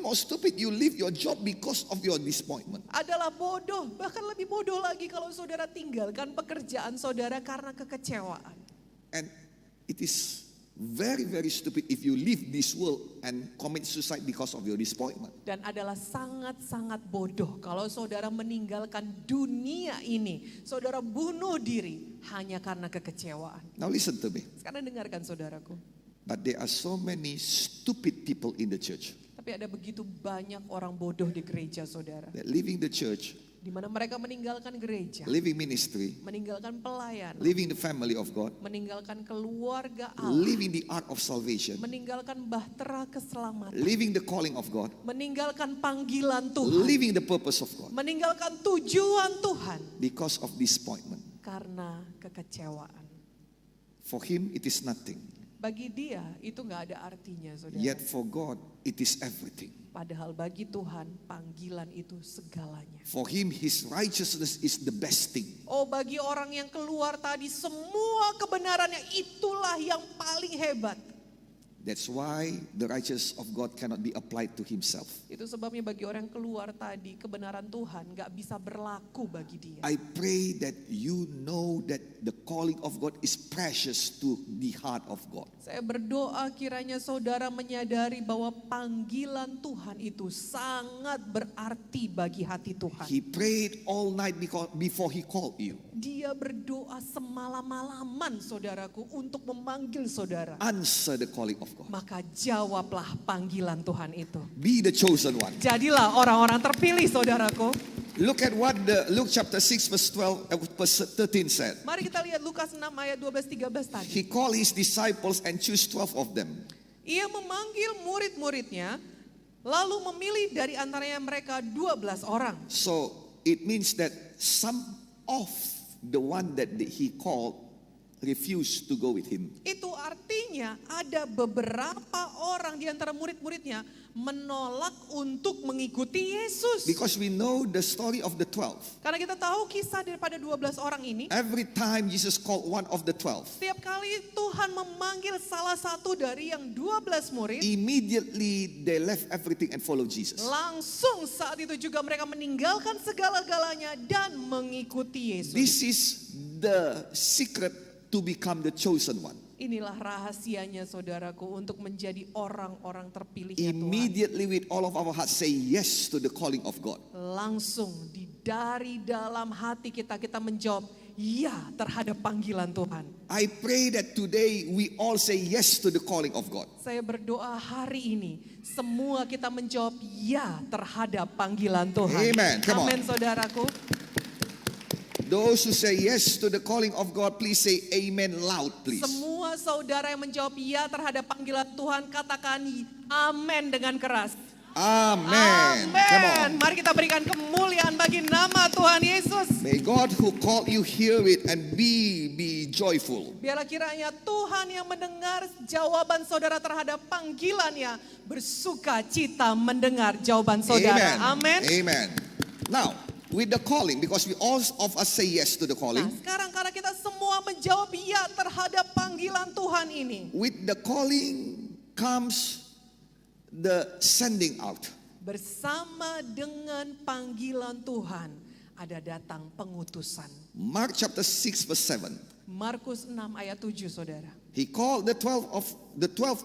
more stupid you leave your job because of your disappointment. Adalah bodoh, bahkan lebih bodoh lagi kalau saudara tinggalkan pekerjaan saudara karena kekecewaan. And it is very, very stupid if you leave this world and commit suicide because of your disappointment. Dan adalah sangat-sangat bodoh kalau saudara meninggalkan dunia ini. Saudara bunuh diri hanya karena kekecewaan. Now listen to me. Sekarang dengarkan saudaraku. But there are so many stupid people in the church Tapi ada begitu banyak orang bodoh di gereja saudara. that leaving the church, Di mana mereka meninggalkan gereja. leaving ministry, Meninggalkan pelayan. leaving the family of God, Meninggalkan keluarga Allah. leaving the art of salvation, Meninggalkan bahtera keselamatan. leaving the calling of God, Meninggalkan panggilan Tuhan. leaving the purpose of God Meninggalkan tujuan Tuhan. because of disappointment. Karena kekecewaan. For him it is nothing. Bagi dia itu gak ada artinya saudara. Yet for God it is everything. Padahal bagi Tuhan panggilan itu segalanya. For him his righteousness is the best thing. Oh, bagi orang yang keluar tadi semua kebenarannya itulah yang paling hebat. That's why the righteousness of God cannot be applied to himself. Itu sebabnya bagi orang yang keluar tadi kebenaran Tuhan gak bisa berlaku bagi dia. I pray that you know that the calling of God is precious to the heart of God. Saya berdoa kiranya saudara menyadari bahwa panggilan Tuhan itu sangat berarti bagi hati Tuhan. He prayed all night before he called you. Dia berdoa semalam-malaman saudaraku untuk memanggil saudara. Answer the calling of God. Maka jawablah panggilan Tuhan itu. Be the chosen one. Jadilah orang-orang terpilih saudaraku. Look at what Luke chapter 6 verse 12 verse 13 said. Mari kita lihat Lukas 6 ayat 12-13 tadi. He called his disciples and chose 12 of them. Ia memanggil murid-muridnya lalu memilih dari antaranya mereka 12 orang. So it means that some of the one that he called refused to go with him. Itu artinya ada beberapa orang di antara murid-muridnya menolak untuk mengikuti Yesus. Because we know the story of the 12. Karena kita tahu kisah daripada 12 orang ini. Every time Jesus called one of the 12, Setiap kali Tuhan memanggil salah satu dari yang 12 murid, immediately they left everything and followed Jesus. langsung saat itu juga mereka meninggalkan segala-galanya dan mengikuti Yesus. This is the secret to become the chosen one. Inilah rahasianya saudaraku untuk menjadi orang-orang terpilihnya Tuhan. Immediately with all of our hearts say yes to the calling of God. Langsung dari dalam hati kita menjawab ya terhadap panggilan Tuhan. I pray that today we all say yes to the calling of God. Saya berdoa hari ini semua kita menjawab ya terhadap panggilan Tuhan. Amen. Come on. Amin saudaraku. Those who say yes to the calling of God, please say amen loud, please. Semua saudara yang menjawab ya terhadap panggilan Tuhan katakan amin dengan keras. Amen. Come on. Amin. Mari kita berikan kemuliaan bagi nama Tuhan Yesus. May God who called you hear it and be joyful. Biarlah kiranya Tuhan yang mendengar jawaban saudara terhadap panggilannya bersuka cita mendengar jawaban saudara. Amin. Amen. Now, with the calling, because we all of us say yes to the Nah, calling. sekarang karena kita semua menjawab ya terhadap panggilan Tuhan ini. With the calling comes the sending out. Bersama dengan panggilan Tuhan ada datang pengutusan. Mark chapter 6 verse 7. Markus 6 ayat 7 saudara. He called the 12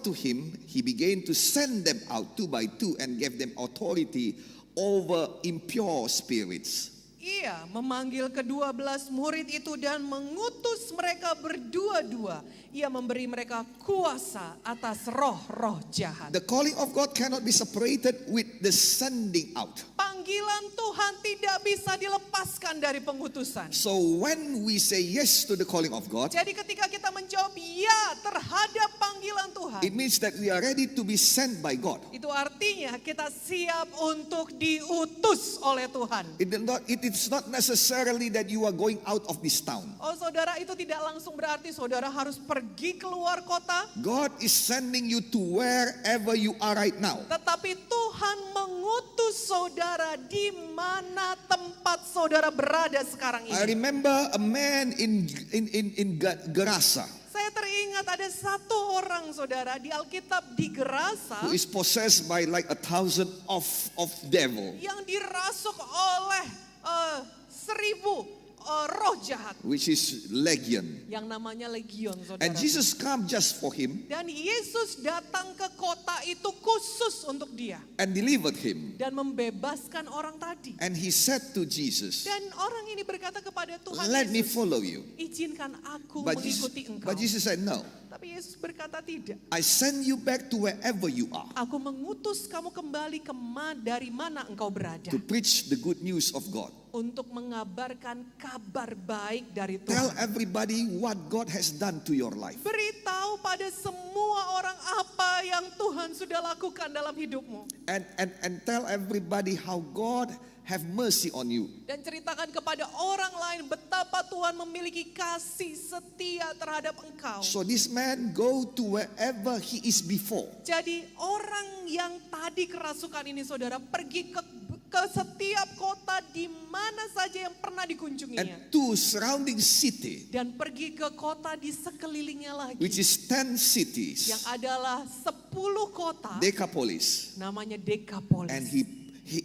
to him. He began to send them out two by two and gave them authority over impure spirits. Ia memanggil ke-12 murid itu dan mengutus mereka berdua-dua. Ia memberi mereka kuasa atas roh-roh jahat. The calling of God cannot be separated with the sending out. Panggilan Tuhan tidak bisa dilepaskan dari pengutusan. So when we say yes to the calling of God, Jadi ketika kita menjawab ya terhadap panggilan Tuhan, it means that we are ready to be sent by God. itu artinya kita siap untuk diutus oleh Tuhan. It is not necessarily that you are going out of this town. Oh saudara, itu tidak langsung berarti saudara harus pergi keluar kota. God is sending you to wherever you are right now. Tetapi Tuhan mengutus saudara di mana tempat saudara berada sekarang I ini. remember a man in Gerasa Saya teringat ada satu orang saudara di Alkitab di Gerasa who is possessed by like 1,000 of devil, yang dirasuk oleh 1,000 roh jahat which is legion. yang namanya legion saudara. And Jesus come just for him Dan Yesus datang ke kota itu khusus untuk dia and delivered him. dan membebaskan orang tadi. And he said to Jesus, Dan orang ini berkata kepada Tuhan let me Yesus, follow you. izinkan aku But mengikuti engkau. Jesus said, no, Tapi Yesus berkata tidak. I send you back to wherever you are Aku mengutus kamu kembali dari mana engkau berada. to preach the good news of God. Untuk mengabarkan kabar baik dari Tell Tuhan. everybody what God has done to your life. Beritahu pada semua orang apa yang Tuhan sudah lakukan dalam hidupmu. And tell everybody how God have mercy on you. Dan ceritakan kepada orang lain betapa Tuhan memiliki kasih setia terhadap engkau. So this man go to wherever he is before. Jadi orang yang tadi kerasukan ini saudara pergi ke setiap kota di mana saja yang pernah dikunjunginya. And to surrounding city, Dan pergi ke kota di sekelilingnya lagi. which is 10 cities, Yang adalah 10 kota. Decapolis. Namanya Dekapolis.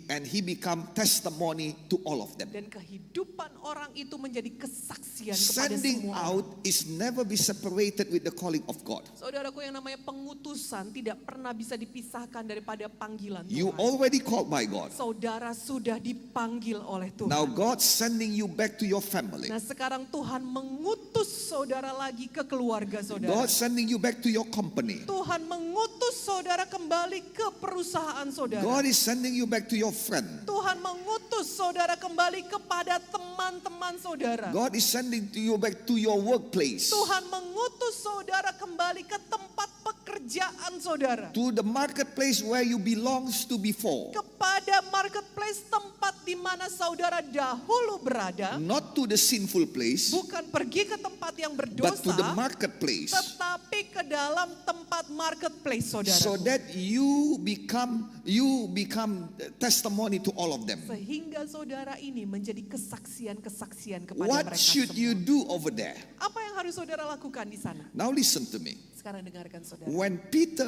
And he become testimony to all of them. Dan kehidupan orang itu menjadi kesaksian kepada Sending semua out orang. is never be separated with the calling of God. Saudaraku, yang namanya pengutusan tidak pernah bisa dipisahkan daripada panggilan You Tuhan. already called by God. Saudara sudah dipanggil oleh Tuhan. Now God sending you back to your family. Nah sekarang Tuhan mengutus saudara lagi ke keluarga saudara. God sending you back to your company. Tuhan mengutus saudara kembali ke perusahaan saudara. God is sending you back to your friend. Tuhan mengutus saudara kembali kepada teman-teman saudara. God is sending you back to your workplace. Tuhan mengutus saudara kembali ke tempat pekerjaan saudara. To the marketplace where you belongs to before. Kepada marketplace tempat di mana saudara dahulu berada. Not to the sinful place, Bukan pergi ke tempat yang but berdosa. to the marketplace. Tetapi ke dalam tempat marketplace saudara. So that you become testimony to all of them. Sehingga saudara ini menjadi kesaksian-kesaksian kepada What mereka should semua. you do over there? Apa yang harus saudara lakukan di sana? Now listen to me. Sekarang dengarkan saudara. When Peter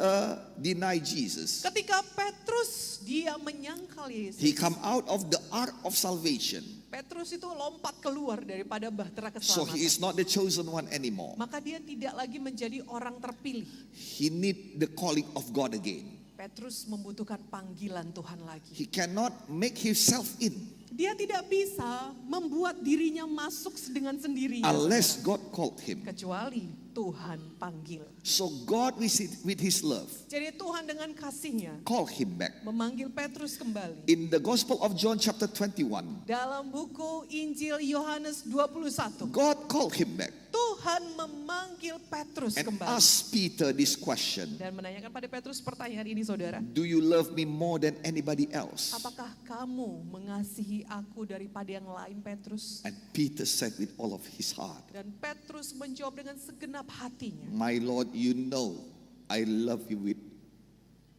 denied Jesus, Ketika Petrus dia menyangkal Yesus. he come out of the ark of salvation. Petrus itu lompat keluar daripada bahtera So he keselamatan. is not the chosen one anymore. Maka dia tidak lagi menjadi orang terpilih. He need the calling of God again. Petrus membutuhkan panggilan Tuhan lagi. He cannot make himself in Dia tidak bisa membuat dirinya masuk dengan sendirinya. unless God called him. Kecuali Tuhan panggil. So God with his love Jadi Tuhan dengan kasihnya call him back. memanggil Petrus kembali. In the Gospel of John chapter 21, Dalam buku Injil Yohanes 21, God called him back Tuhan memanggil Petrus and kembali. asked Peter this question. Dan menanyakan pada Petrus pertanyaan ini saudara. Do you love me more than anybody else? Apakah kamu mengasihi aku daripada yang lain Petrus? And Peter said with all of his heart, Dan Petrus menjawab dengan segenap hatinya. my Lord, you know I love you with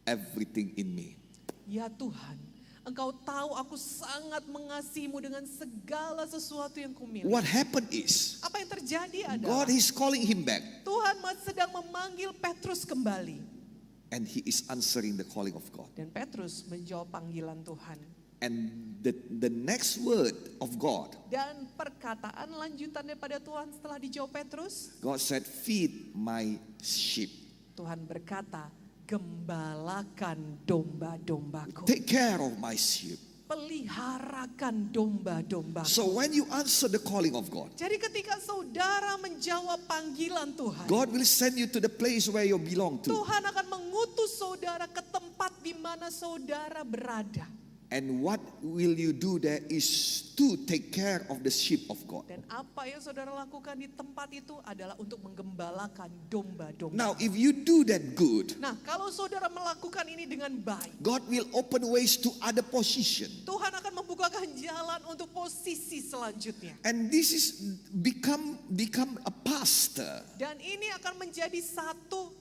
everything in me. Ya Tuhan, Engkau tahu aku sangat mengasihimu dengan segala sesuatu yang kumiliki. What happened is, Apa yang terjadi adalah God is calling him back Tuhan sedang memanggil Petrus kembali. and he is answering the calling of God. Dan Petrus menjawab panggilan Tuhan. And the next word of God, Dan perkataan lanjutan daripada Tuhan setelah dijawab Petrus, God said, feed my sheep. Tuhan berkata, gembalakan domba-dombaku. Take care of my sheep. peliharakan domba-domba. So when you answer the calling of God, Jadi ketika saudara menjawab panggilan Tuhan, God will send you to the place where you belong to. Tuhan akan mengutus saudara ke tempat di mana saudara berada. And what will you do there is to take care of the sheep of God. Dan apa yang saudara lakukan di tempat itu adalah untuk menggembalakan domba-domba. Now, if you do that good, Nah, kalau saudara melakukan ini dengan baik, God will open ways to other position. Tuhan akan membukakan jalan untuk posisi selanjutnya. And this is become a pastor. Dan ini akan menjadi satu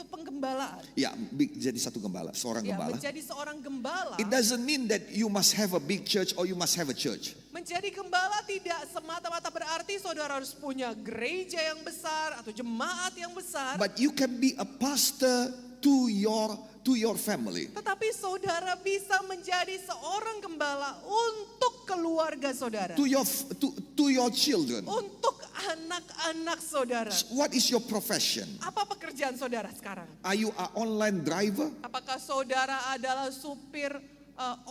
penggembalaan. Ya, jadi satu gembala, seorang Ya, gembala. menjadi seorang gembala. It doesn't mean that you must have a big church or you must have a church. Menjadi gembala tidak semata-mata berarti saudara harus punya gereja yang besar atau jemaat yang besar. But you can be a pastor to your family. Tetapi saudara bisa menjadi seorang gembala untuk keluarga saudara. To your children. Untuk anak-anak saudara. What is your profession? Apa pekerjaan saudara sekarang? Are you an online driver? Apakah saudara adalah supir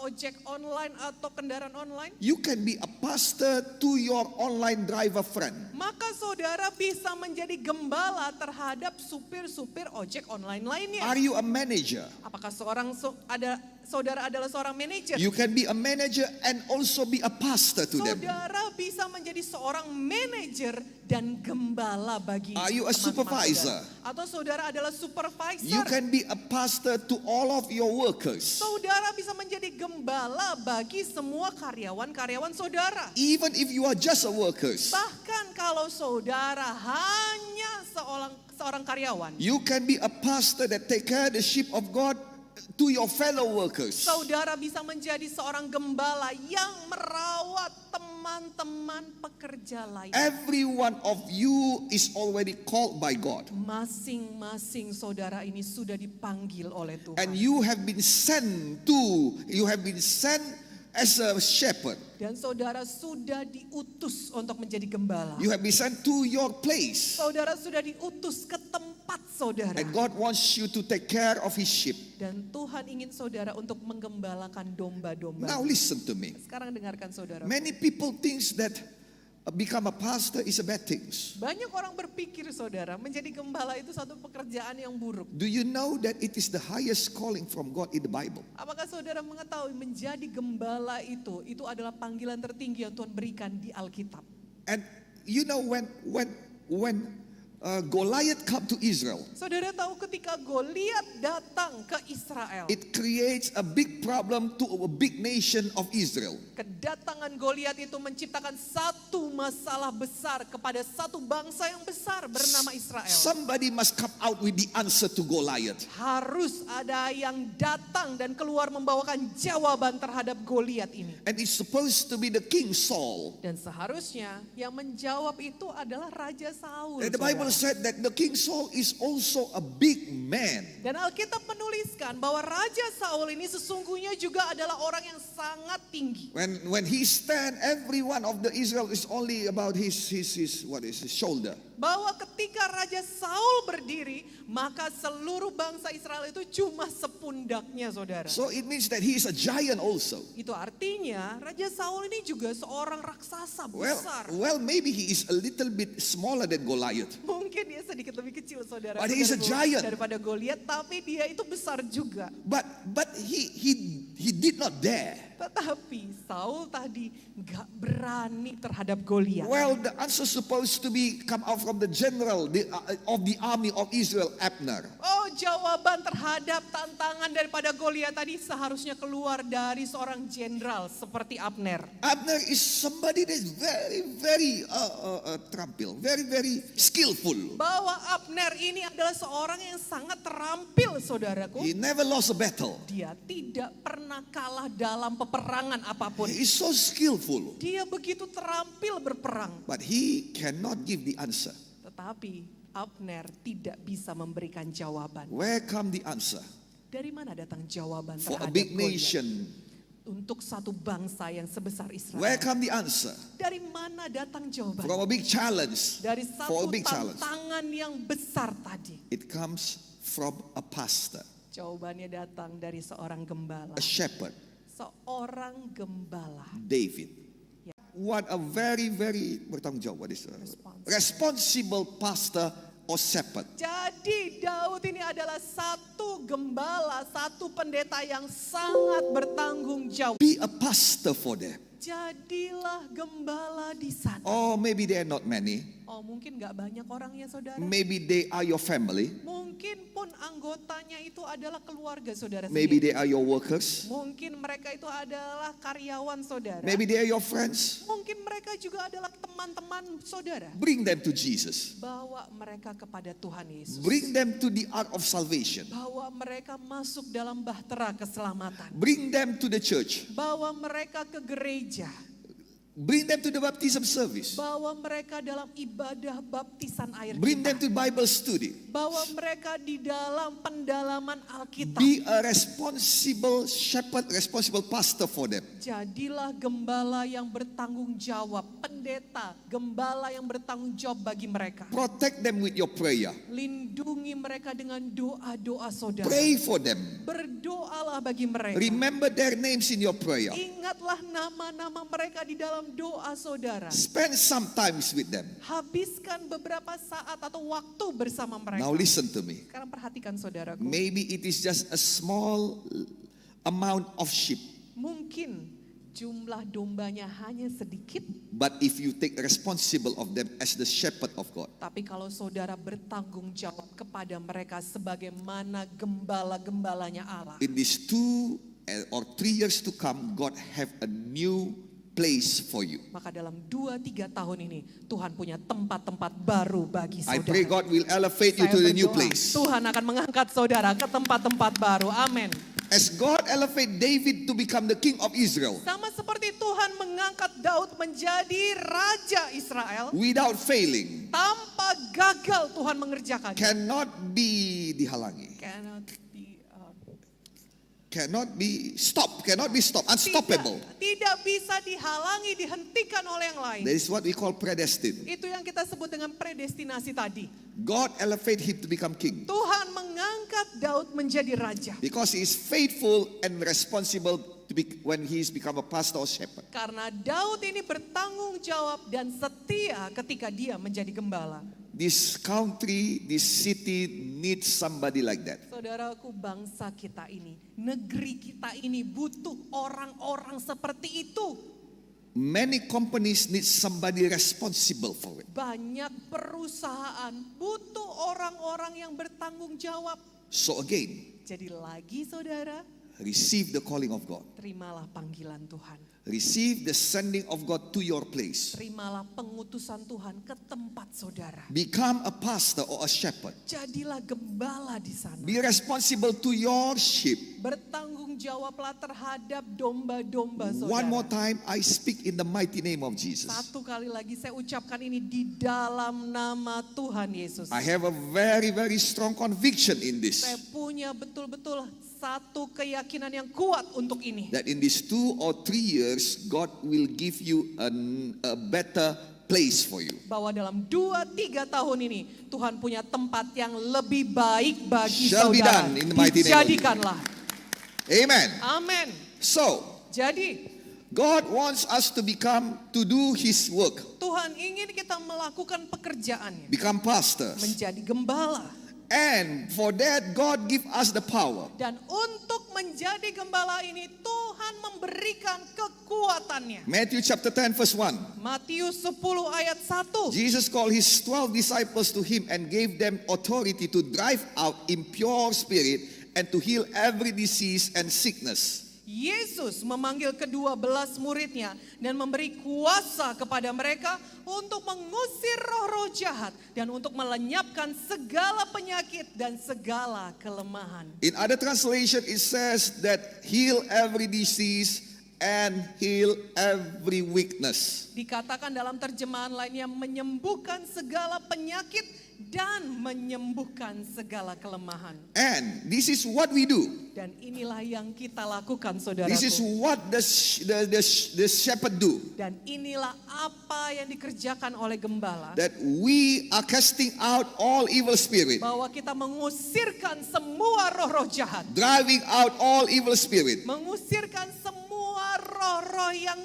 ojek online atau kendaraan online? You can be a pastor to your online driver friend. Maka saudara bisa menjadi gembala terhadap supir-supir ojek online lainnya. Are you a manager? Apakah saudara adalah seorang manajer? You can be a manager and also be a pastor to them. Saudara bisa menjadi seorang manajer dan gembala bagi Are you a teman-teman supervisor? saudara. Atau saudara adalah supervisor. You can be a pastor to all of your workers. Saudara bisa menjadi gembala bagi semua karyawan-karyawan saudara. Even if you are just a workers. Bahkan kalau saudara hanya seorang karyawan, You can be a pastor that take care of the sheep of God to your fellow workers. saudara bisa menjadi seorang gembala yang merawat teman-teman pekerja lain. Every one of you is already called by God. Masing-masing saudara ini sudah dipanggil oleh Tuhan. And you have been sent as a shepherd. Dan saudara sudah diutus untuk menjadi gembala. You have been sent to your place. Saudara sudah diutus ke tempat saudara. And God wants you to take care of his sheep. Dan Tuhan ingin saudara untuk menggembalakan domba-domba. Now listen to me. Sekarang dengarkan saudara. Many people think that become a pastor is a bad thing. Banyak orang berpikir saudara, menjadi gembala itu satu pekerjaan yang buruk. Do you know that it is the highest calling from God in the Bible? Apakah saudara mengetahui menjadi gembala itu adalah panggilan tertinggi yang Tuhan berikan di Alkitab. And you know when Goliath come to Israel, Saudara tahu ketika Goliat datang ke Israel, it creates a big problem to a big nation of Israel. kedatangan Goliat itu menciptakan satu masalah besar kepada satu bangsa yang besar bernama Israel. Somebody must come out with the answer to Goliath. Harus ada yang datang dan keluar membawakan jawaban terhadap Goliat ini. And it's supposed to be the King Saul. Dan seharusnya yang menjawab itu adalah Raja Saul. And the Bible said that the King Saul is also a big man. Dan Alkitab menuliskan bahwa Raja Saul ini sesungguhnya juga adalah orang yang sangat tinggi. When he stand, every one of the Israel is only about his shoulder. Bahwa ketika Raja Saul berdiri, maka seluruh bangsa Israel itu cuma sepundaknya, saudara. So it means that he is a giant also. Itu artinya Raja Saul ini juga seorang raksasa besar. Well, maybe he is a little bit smaller than Goliath. Mungkin dia sedikit lebih kecil, saudara, But he is a giant. daripada Goliat, tapi dia itu besar juga. But he did not dare. Tetapi Saul tadi gak berani terhadap Goliat. Well, the answer supposed to be come out from the general of the army of Israel, Abner. Oh, jawaban terhadap tantangan daripada Goliat tadi seharusnya keluar dari seorang jenderal seperti Abner. Abner is somebody that is very terampil, very skillful. Bahwa Abner ini adalah seorang yang sangat terampil, saudaraku. He never lost a battle. Dia tidak pernah kalah dalam peperangan apapun. He is so skillful. Dia begitu terampil berperang. But he cannot give the answer. Tetapi Abner tidak bisa memberikan jawaban. Where come the answer? Dari mana datang jawaban For a terhadap big Goliat? nation. Untuk satu bangsa yang sebesar Israel. Where come the answer? Dari mana datang jawaban? From a big challenge. Dari For satu a big challenge. tantangan yang besar tadi. It comes from a pastor. Jawabannya datang dari seorang gembala. a shepherd, Seorang gembala. David. Ya. What a very, very bertanggung jawab. What is responsible pastor or shepherd. Jadi Daud ini adalah satu gembala, satu pendeta yang sangat bertanggung jawab. Be a pastor for them. Jadilah gembala di sana. Or maybe they are not many. Oh, mungkin gak banyak orangnya, saudara. Maybe they are your family. Mungkin pun anggotanya itu adalah keluarga saudara Maybe sendiri. they are your workers. Mungkin mereka itu adalah karyawan saudara. Maybe they are your friends. Mungkin mereka juga adalah teman-teman saudara. Bring them to Jesus. Bawa mereka kepada Tuhan Yesus. Bring them to the ark of salvation. Bawa mereka masuk dalam bahtera keselamatan. Bring them to the church. Bawa mereka ke gereja. Bring them to the baptism service. Bawa mereka dalam ibadah baptisan air Bring them kita. to Bible study. Bawa mereka di dalam pendalaman Alkitab. Be a responsible shepherd, responsible pastor for them. Jadilah gembala yang bertanggung jawab, pendeta, gembala yang bertanggung jawab bagi mereka. Protect them with your prayer. Lindungi mereka dengan doa-doa saudara. Pray for them. Berdoalah bagi mereka. Remember their names in your prayer. Ingatlah nama-nama mereka di dalam doa saudara. Spend some times with them. Habiskan beberapa saat atau waktu bersama mereka. Now listen to me. Sekarang perhatikan saudaraku. Maybe it is just a small amount of sheep. Mungkin jumlah dombanya hanya sedikit. But if you take responsible of them as the shepherd of God, Tapi kalau saudara bertanggung jawab kepada mereka sebagaimana gembala-gembalanya Allah. in these 2 or 3 years to come, God have a new place for you. Maka dalam 2-3 tahun ini Tuhan punya tempat-tempat baru bagi I saudara. pray God will elevate you Saya to the new berdoa, place. Tuhan akan mengangkat saudara ke tempat-tempat baru. Amin. As God elevate David to become the king of Israel Sama seperti Tuhan mengangkat Daud menjadi raja Israel, without failing, tanpa gagal Tuhan mengerjakannya. cannot be dihalangi, cannot be stopped, unstoppable. Tidak bisa dihalangi, dihentikan oleh yang lain. That is what we call predestined. Itu yang kita sebut dengan predestinasi tadi. God elevate him to become king Tuhan mengangkat Daud menjadi raja. because he is faithful and responsible to be, when he is become a pastor or shepherd. Karena Daud ini bertanggung jawab dan setia ketika dia menjadi gembala. This country, this city needs somebody like that. Saudaraku, bangsa kita ini, negeri kita ini butuh orang-orang seperti itu. Many companies need somebody responsible for it. Banyak perusahaan butuh orang-orang yang bertanggung jawab. So again, Jadi lagi saudara, receive the calling of God. terimalah panggilan Tuhan. Receive the sending of God to your place. Terimalah pengutusan Tuhan ke tempat saudara. Become a pastor or a shepherd. Jadilah gembala di sana. Be responsible to your sheep. Bertanggung jawablah terhadap domba-domba saudara. One more time, I speak in the mighty name of Jesus. Satu kali lagi saya ucapkan ini di dalam nama Tuhan Yesus. I have a very, very strong conviction in this. Saya punya betul-betul satu keyakinan yang kuat untuk ini. That in these 2 or 3 years, God will give you a better place for you. Bahwa dalam 2-3 tahun ini Tuhan punya tempat yang lebih baik bagi Shall be saudara. done in the mighty name of Dijadikanlah. Amen. Amin. So, Jadi God wants us to do His work. Tuhan ingin kita melakukan pekerjaannya. Become pastors. Menjadi gembala. And for that, God give us the power. Dan untuk menjadi gembala ini Tuhan memberikan kekuatannya. Matthew chapter 10 verse 1. Matius 10 ayat 1. Jesus called His 12 disciples to Him and gave them authority to drive out impure spirit and to heal every disease and sickness. Yesus memanggil ke-12 muridnya dan memberi kuasa kepada mereka untuk mengusir roh-roh jahat dan untuk melenyapkan segala penyakit dan segala kelemahan. In other translation, it says that heal every disease and heal every weakness. Dikatakan dalam terjemahan lainnya menyembuhkan segala penyakit dan menyembuhkan segala kelemahan. And this is what we do. Dan inilah yang kita lakukan, saudaraku. This is what the shepherd do. Dan inilah apa yang dikerjakan oleh gembala. That we are casting out all evil spirit. Bahwa kita mengusirkan semua roh-roh jahat. Driving out all evil spirit. Mengusirkan semua roh-roh yang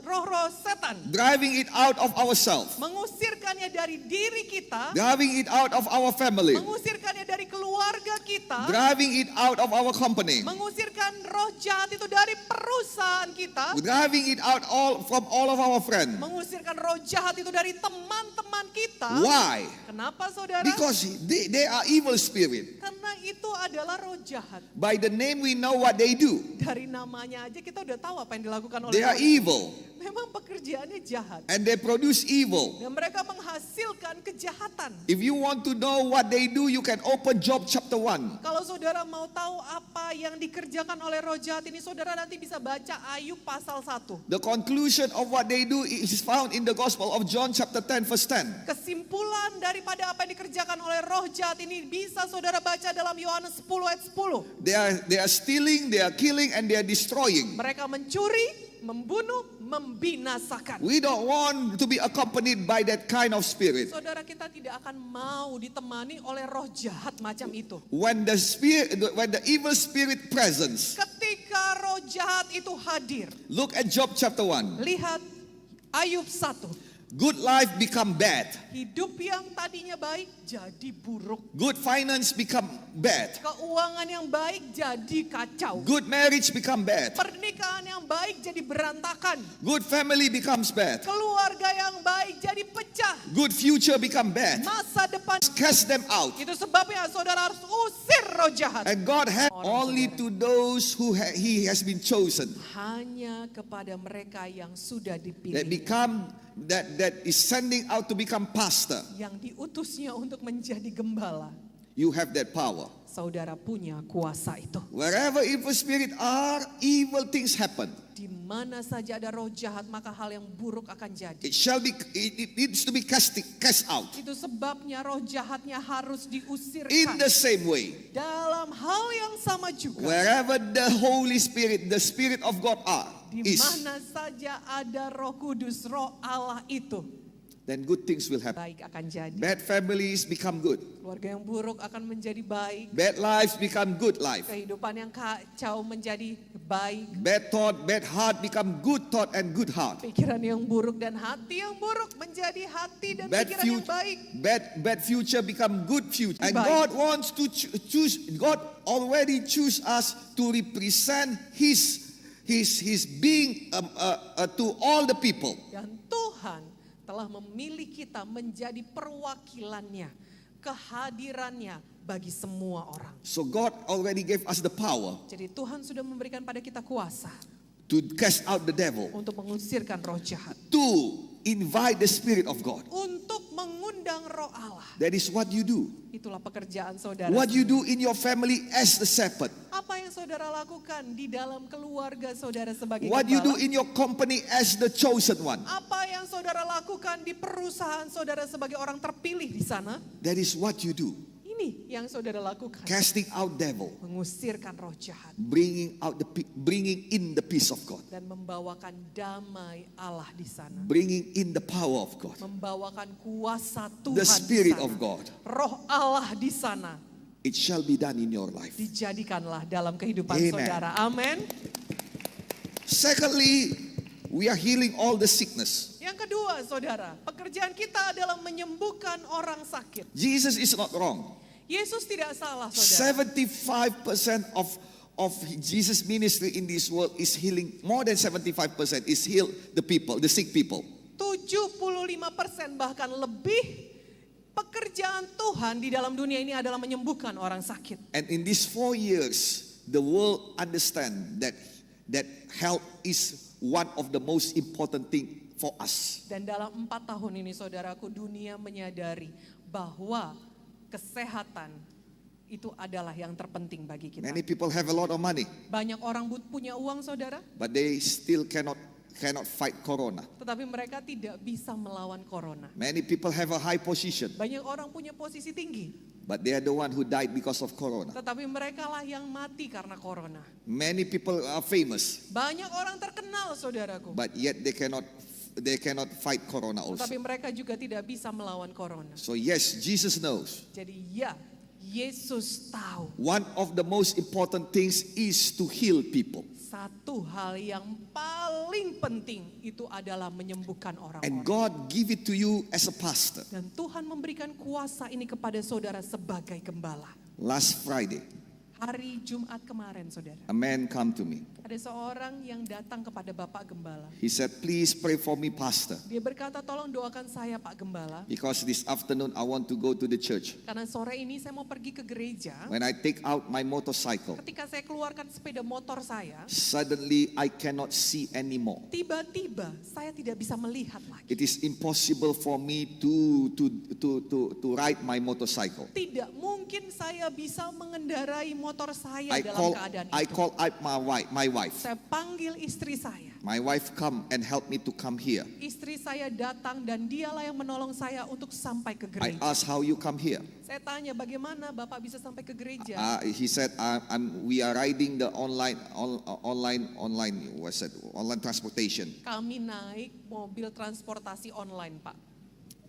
roh-roh setan. Driving it out of ourselves. Mengusirkannya dari diri kita. Driving it out of our family. Mengusirkannya dari keluarga kita. Driving it out of our company. Mengusirkan roh jahat itu dari perusahaan kita. Driving it out from all of our friends. Mengusirkan roh jahat itu dari teman-teman kita. Why? Kenapa, saudara? Because they are evil spirit. Karena itu adalah roh jahat. By the name we know what they do. Dari namanya aja kita udah tahu apa yang dilakukan oleh They are roh. evil. Memang pekerjaannya jahat. And they produce evil. Dan mereka menghasilkan kejahatan. If you want to know what they do, you can open Job chapter 1. Kalau saudara mau tahu apa yang dikerjakan oleh roh jahat ini, saudara nanti bisa baca Ayub pasal 1. The conclusion of what they do is found in the Gospel of John chapter 10 verse 10. Kesimpulan daripada apa yang dikerjakan oleh roh jahat ini bisa saudara baca dalam Yohanes 10 ayat 10. They are stealing, they are killing, and they are destroying. Mereka mencuri, membunuh, membinasakan. We don't want to be accompanied by that kind of spirit. Saudara, kita tidak akan mau ditemani oleh roh jahat macam itu. When the evil spirit presence, Ketika roh jahat itu hadir, look at Job chapter 1. lihat Ayub 1. Good life become bad. Hidup yang tadinya baik jadi buruk. Good finance become bad. Keuangan yang baik jadi kacau. Good marriage become bad. Pernikahan yang baik jadi berantakan. Good family becomes bad. Keluarga yang baik jadi pecah. Good future become bad. Masa depan. Cast them out. Itu sebabnya saudara harus usir roh jahat. And God has only to those who He has been chosen. Hanya kepada mereka yang sudah That dipilih. become that is sending out to become pastor. Yang diutusnya untuk menjadi gembala. You have that power. Saudara punya kuasa itu. Wherever evil spirit are, evil things happen. Di mana saja ada roh jahat, maka hal yang buruk akan jadi. It needs to be cast out. Itu sebabnya roh jahatnya harus In diusirkan. the same way, Dalam hal yang sama juga. wherever the Holy Spirit, the Spirit of God Di is, mana saja ada Roh Kudus, Roh Allah itu, then good things will happen. baik akan jadi. Bad families become good. Keluarga yang buruk akan menjadi baik. Bad lives become good life. Kehidupan yang kacau menjadi baik. Bad thought, bad heart become good thought and good heart. Pikiran yang buruk dan hati yang buruk menjadi hati dan Bad pikiran yang baik. bad future become good future. And Baik. God wants to choose. God already choose us to represent His being to all the people. Dan Tuhan telah memilih kita menjadi perwakilannya, kehadirannya bagi semua orang. So God already gave us the power Jadi Tuhan sudah memberikan pada kita kuasa to cast out the devil, untuk mengusirkan roh jahat. to invite the Spirit of God. Untuk mengundang roh Allah. That is what you do. Itulah pekerjaan saudara. What you do in your family as the shepherd. Apa yang saudara lakukan di dalam keluarga saudara sebagai What you do gembala? in your company as the chosen one. Apa yang saudara lakukan di perusahaan saudara sebagai orang terpilih di sana? That is what you do. Ini yang saudara lakukan. Casting out devil, Mengusirkan roh jahat bringing in the peace of God, dan membawakan damai Allah di sana. bringing in the power of God, Membawakan kuasa Tuhan the Spirit di sana. of God. Roh Allah di sana. It shall be done in your life. Dijadikanlah dalam kehidupan Amen. saudara. Amin. Secondly, we are healing all the sickness. Yang kedua, saudara, pekerjaan kita adalah menyembuhkan orang sakit. Jesus is not wrong. Yesus tidak salah, saudara. 75% of Jesus' ministry in this world is healing. More than 75% is heal the people, the sick people. 75% bahkan lebih pekerjaan Tuhan di dalam dunia ini adalah menyembuhkan orang sakit. And in these 4 years, the world understand that health is one of the most important thing for us. Dan dalam 4 tahun ini, saudaraku, dunia menyadari bahwa kesehatan itu adalah yang terpenting bagi kita. Many people have a lot of money, Banyak orang punya uang, saudara, but they still cannot cannot fight corona. Tetapi mereka tidak bisa melawan corona. Many people have a high position, Banyak orang punya posisi tinggi, but they are the one who died because of corona. tetapi mereka lah yang mati karena corona. Many people are famous, Banyak orang terkenal, saudaraku, but yet they cannot fight corona also. tetapi mereka juga tidak bisa melawan corona. So yes, Jesus knows. Jadi ya, Yesus tahu One of the most important things is to heal people. satu hal yang paling penting itu adalah menyembuhkan And orang-orang. God give it to you as a pastor. Dan Tuhan memberikan kuasa ini kepada saudara sebagai gembala. Last Friday, Hari Jumat kemarin, saudara, a man come to me. ada seorang yang datang kepada Bapak Gembala. He said, please pray for me, pastor. Dia berkata, tolong doakan saya, Pak Gembala, Because this afternoon I want to go to the church. karena sore ini saya mau pergi ke gereja. When I take out my motorcycle, Ketika saya keluarkan sepeda motor saya, suddenly I cannot see anymore. tiba-tiba saya tidak bisa melihat lagi. It is impossible for me to ride my motorcycle. Tidak mungkin saya bisa mengendarai motor saya I dalam call keadaan I itu. call out my wife. Saya panggil istri saya. My wife come and help me to come here. Istri saya datang dan dialah yang menolong saya untuk sampai ke I gereja. asked how you come here. Saya tanya, bagaimana Bapak bisa sampai ke gereja? He said, we are riding the online transportation. Kami naik mobil transportasi online, Pak.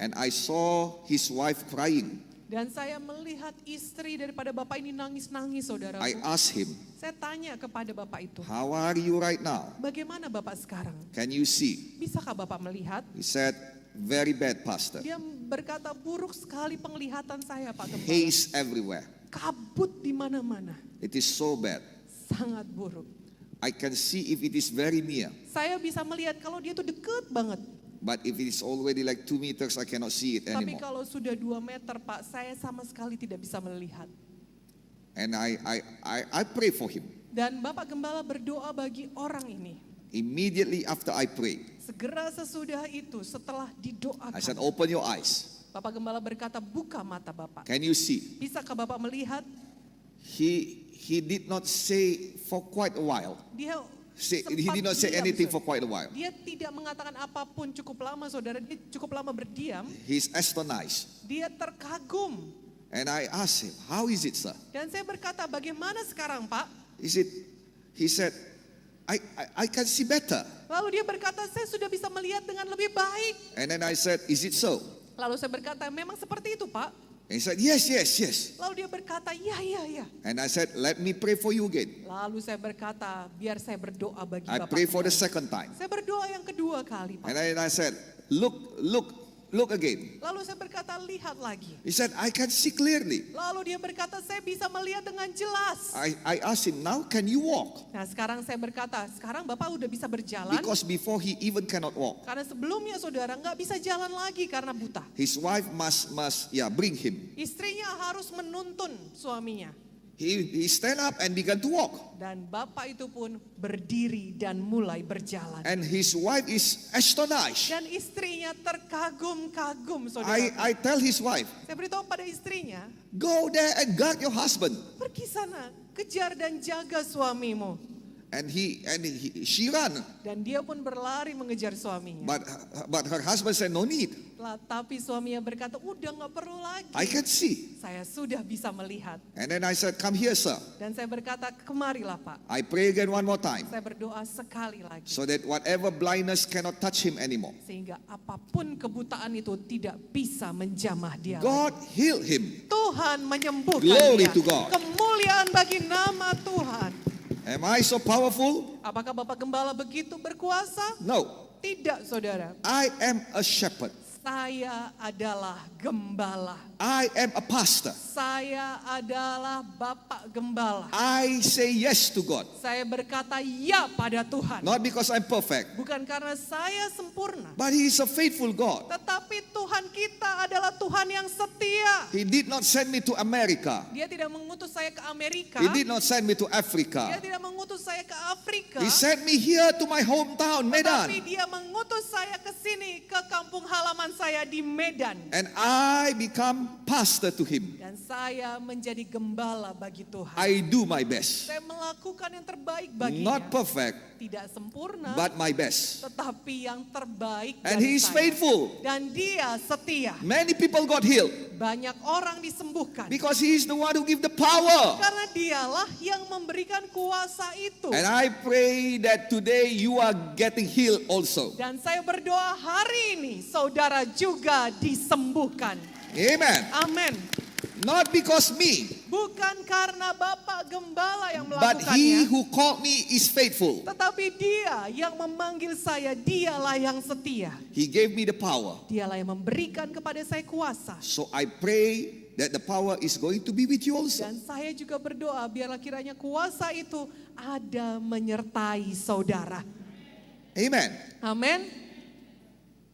And I saw his wife crying. Dan saya melihat istri daripada Bapak ini nangis-nangis, saudara. I asked him, Saya tanya kepada Bapak itu, how are you right now? bagaimana Bapak sekarang? Can you see? Bisakah Bapak melihat? He said, very bad, pastor. Dia berkata, buruk sekali penglihatan saya, Pak Gembala. Haze everywhere. Kabut di mana-mana. It is so bad. Sangat buruk. I can see if it is very near. Saya bisa melihat kalau dia tuh deket banget. But if it is already like 2 meters, I cannot see it Tapi anymore. kalau sudah 2 meter, Pak, saya sama sekali tidak bisa melihat. And I pray for him. Dan Bapak Gembala berdoa bagi orang ini. Immediately after I pray, Segera sesudah itu, setelah I said, didoakan, open your eyes. Bapak Gembala berkata, buka mata Bapak. Can you see? Bisakah Bapak melihat? He did not say for quite a while. Dia He sempat did not say diam, anything saudara. for quite a while. Dia tidak mengatakan apapun cukup lama, saudara. Dia cukup lama berdiam. He's astonished. Dia terkagum. And I asked him, how is it, sir? Dan saya berkata, bagaimana sekarang, Pak? He said, I can see better. Lalu dia berkata, saya sudah bisa melihat dengan lebih baik. And then I said, is it so? Lalu saya berkata, memang seperti itu, Pak. And he said, yes. Lalu dia berkata, ya. And I said, let me pray for you again. Lalu saya berkata, biar saya berdoa bagi I Bapak. pray for the kembali. second time. Saya berdoa yang kedua kali, Pak. And then I said, look again. Lalu saya berkata, lihat lagi. He said, I can see clearly. Lalu dia berkata, saya bisa melihat dengan jelas. I asked him, now can you walk? Nah sekarang saya berkata, sekarang Bapak udah bisa berjalan. Because before he even cannot walk. Karena sebelumnya saudara nggak bisa jalan lagi karena buta. His wife must bring him. Istrinya harus menuntun suaminya. He stand up and began to walk. Dan Bapak itu pun berdiri dan mulai berjalan. And his wife is astonished. Dan istrinya terkagum-kagum, saudara. I tell his wife, Saya beritahu pada istrinya, go there and guard your husband. pergi sana, kejar dan jaga suamimu. And she ran. Dan dia pun berlari mengejar suaminya. But her husband said, no need. Tapi suaminya berkata, udah nggak perlu lagi. I can see. Saya sudah bisa melihat. And then I said, come here, sir. Dan saya berkata, kemarilah Pak. I pray again one more time. Saya berdoa sekali lagi. So that whatever blindness cannot touch him anymore. Sehingga apapun kebutaan itu tidak bisa menjamah dia. God healed him. Tuhan menyembuhkan Glory dia. to God. Kemuliaan bagi nama Tuhan. Am I so powerful? Apakah Bapak Gembala begitu berkuasa? No. Tidak, saudara. I am a shepherd. Saya adalah gembala. I am a pastor. Saya adalah Bapak Gembala. I say yes to God. Saya berkata ya pada Tuhan. Not because I'm perfect, Bukan karena saya sempurna. but He is a faithful God. Tetapi Tuhan kita adalah Tuhan yang setia. He did not send me to America. Dia tidak mengutus saya ke Amerika. He did not send me to Dia Africa. tidak mengutus saya ke Afrika. He sent me here to my hometown, Tetapi Medan. dia mengutus saya ke sini, ke kampung halaman saya di Medan. And I become pastor to him. Dan saya menjadi gembala bagi Tuhan. I do my best. Saya melakukan yang terbaik baginya. Not perfect, Tidak sempurna, but my best. tetapi yang terbaik And dari he is saya. faithful. Dan dia setia. Many people got healed Banyak orang disembuhkan. because he is the one who give the power. Karena dialah yang memberikan kuasa itu. And I pray that today you are getting healed also. Dan saya berdoa hari ini saudara juga disembuhkan. Amen. Amin. Not because me, Bukan karena Bapak Gembala yang but he melakukannya. who called me is faithful. Tetapi dia yang memanggil saya, dialah yang setia. He gave me the power. Dialah yang memberikan kepada saya kuasa. So I pray that the power is going to be with you also. Dan saya juga berdoa biarlah kiranya kuasa itu ada menyertai saudara. Amen. Amin.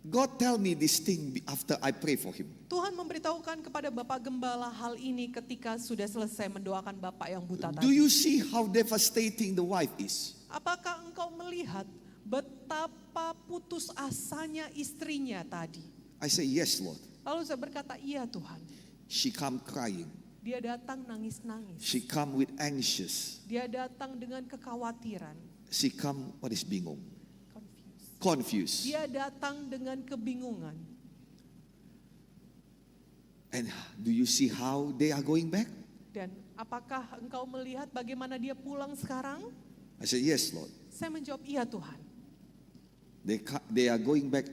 God tell me this thing after I pray for him. Tuhan memberitahukan kepada Bapak Gembala hal ini ketika sudah selesai mendoakan Bapak yang buta Do tadi. you see how devastating the wife is? Apakah engkau melihat betapa putus asanya istrinya tadi? I say, yes, Lord. Lalu saya berkata, iya Tuhan. She come crying. Dia datang nangis-nangis. She come with anxious. Dia datang dengan kekhawatiran. She come, what is bingung? Confused. Confused. Dia datang dengan kebingungan. And do you see how they are going back? Dan apakah engkau melihat bagaimana dia pulang sekarang? I said, yes, Lord. Saya menjawab, iya Tuhan. They are going back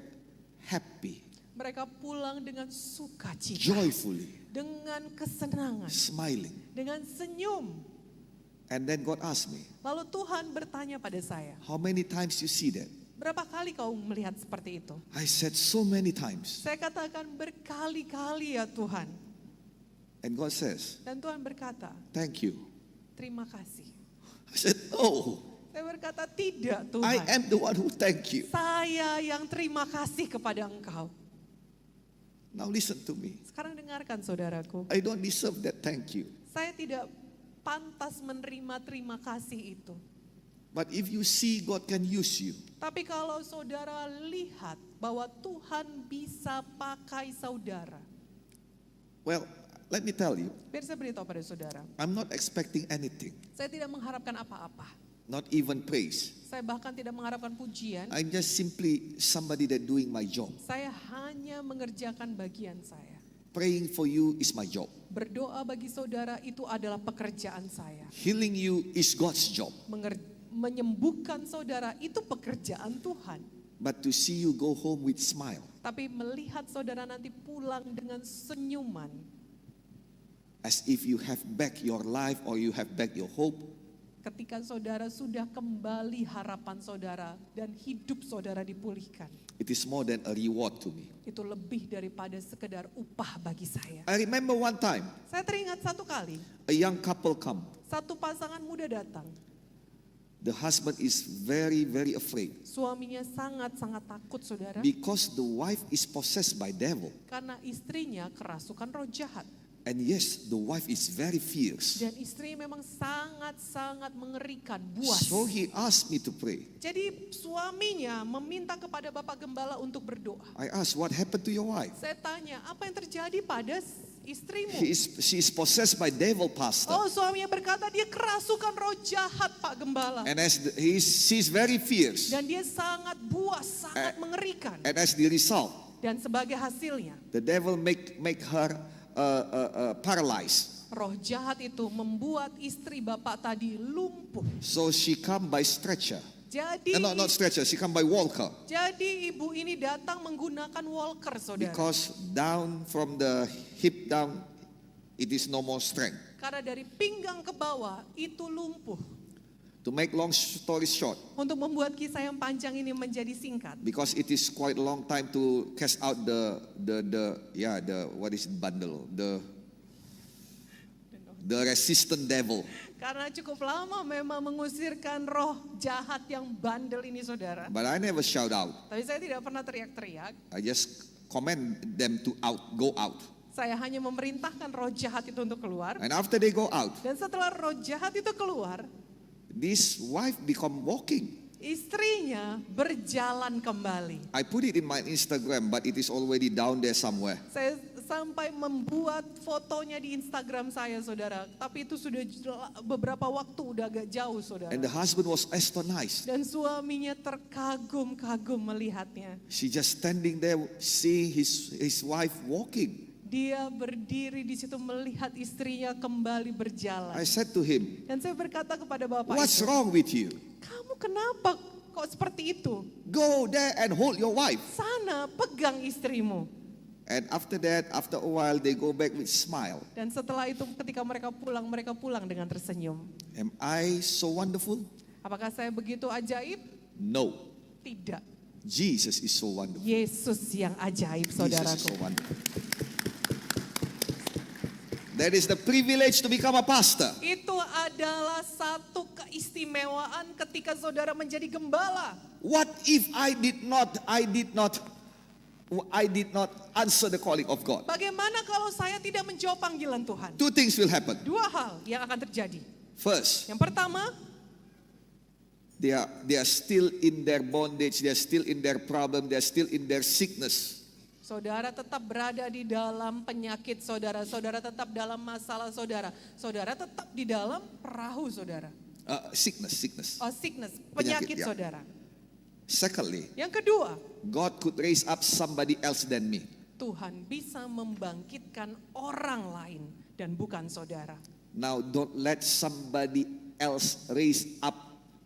happy, Mereka pulang dengan sukacita, joyfully, dengan kesenangan, smiling. dengan senyum. And then God asked me, Lalu Tuhan bertanya pada saya, how many times you see that? berapa kali kau melihat seperti itu? I said, so many times. Saya katakan berkali-kali ya Tuhan. And God says, Dan Tuhan berkata, thank you. terima kasih. I said, oh, Saya berkata, tidak I Tuhan. am the one who thank you. Saya yang terima kasih kepada engkau. Now listen to me. Sekarang dengarkan saudaraku. I don't deserve that thank you. Saya tidak pantas menerima terima kasih itu. But if you see God can use you, Tapi kalau saudara lihat bahwa Tuhan bisa pakai saudara. well, let me tell you, Biar saya beritahu pada saudara. I'm not expecting anything, Saya tidak mengharapkan apa-apa. not even praise. Saya bahkan tidak mengharapkan pujian. I'm just simply somebody that doing my job. Saya hanya mengerjakan bagian saya. Praying for you is my job. Berdoa bagi saudara itu adalah pekerjaan saya. Healing you is God's job. Menyembuhkan saudara itu pekerjaan Tuhan. But to see you go home with smile, Tapi melihat saudara nanti pulang dengan senyuman. as if you have back your life or you have back your hope, Ketika saudara sudah kembali harapan saudara dan hidup saudara dipulihkan. it is more than a reward to me. Itu lebih daripada sekedar upah bagi saya. I remember one time, Saya teringat satu kali, a young couple come. satu pasangan muda datang. The husband is very, very afraid Suaminya sangat-sangat takut saudara. because the wife is possessed by devil. Karena istrinya kerasukan roh jahat. And yes, the wife is very fierce. Dan istrinya memang sangat-sangat mengerikan, buas. So he asked me to pray. Jadi suaminya meminta kepada Bapak Gembala untuk berdoa. I asked, what happened to your wife? Saya tanya, apa yang terjadi pada istrimu? She is possessed by devil, pastor. Oh, suaminya berkata dia kerasukan roh jahat, Pak Gembala. And as she's very fierce. Dan dia sangat buas, sangat mengerikan. And as the result, Dan sebagai hasilnya, the devil make her paralyzed. roh jahat itu membuat istri Bapak tadi lumpuh. So she come by stretcher. Jadi, Not stretcher, she come by walker. jadi ibu ini datang menggunakan walker, saudara. Because down from the hip down, it is no more strength. Karena dari pinggang ke bawah itu lumpuh. To make long story short, Untuk membuat kisah yang panjang ini menjadi singkat. because it is quite a long time to cast out the what is bundle, the resistant devil. Karena cukup lama memang mengusirkan roh jahat yang bandel ini, saudara. But I never shout out. Tapi saya tidak pernah teriak-teriak. I just command them to go out. Saya hanya memerintahkan roh jahat itu untuk keluar. And after they go out, Dan setelah roh jahat itu keluar, this wife become walking. Istrinya berjalan kembali. I put it in my Instagram, but it is already down there somewhere. Saya sampai membuat fotonya di Instagram saya, saudara. Tapi itu sudah beberapa waktu, udah agak jauh, saudara. And the husband was astonished. Dan suaminya terkagum-kagum melihatnya. She just standing there, seeing his wife walking. Dia berdiri di situ melihat istrinya kembali berjalan. I said to him, Dan saya berkata kepada bapak "What's itu, wrong with you? kamu kenapa kok seperti itu? Go there and hold your wife." Sana pegang istrimu. And after that, after a while, they go back with smile. Dan setelah itu ketika mereka pulang dengan tersenyum. Am I so wonderful? Apakah saya begitu ajaib? No. Tidak. Jesus is so wonderful. Yesus yang ajaib, Jesus is saudaraku. so wonderful. That is the privilege to become a pastor. Itu adalah satu keistimewaan ketika saudara menjadi gembala. What if I did not answer the calling of God? Bagaimana kalau saya tidak menjawab panggilan Tuhan? Two things will happen. Dua hal yang akan terjadi. First, Yang pertama, they are still in their bondage, they are still in their problem, they are still in their sickness. saudara tetap berada di dalam penyakit saudara, saudara tetap dalam masalah saudara, saudara tetap di dalam perahu saudara. Sickness. Oh, sickness, penyakit ya. saudara. Secondly, Yang kedua, God could raise up somebody else than me. Tuhan bisa membangkitkan orang lain dan bukan saudara. Now don't let somebody else raise up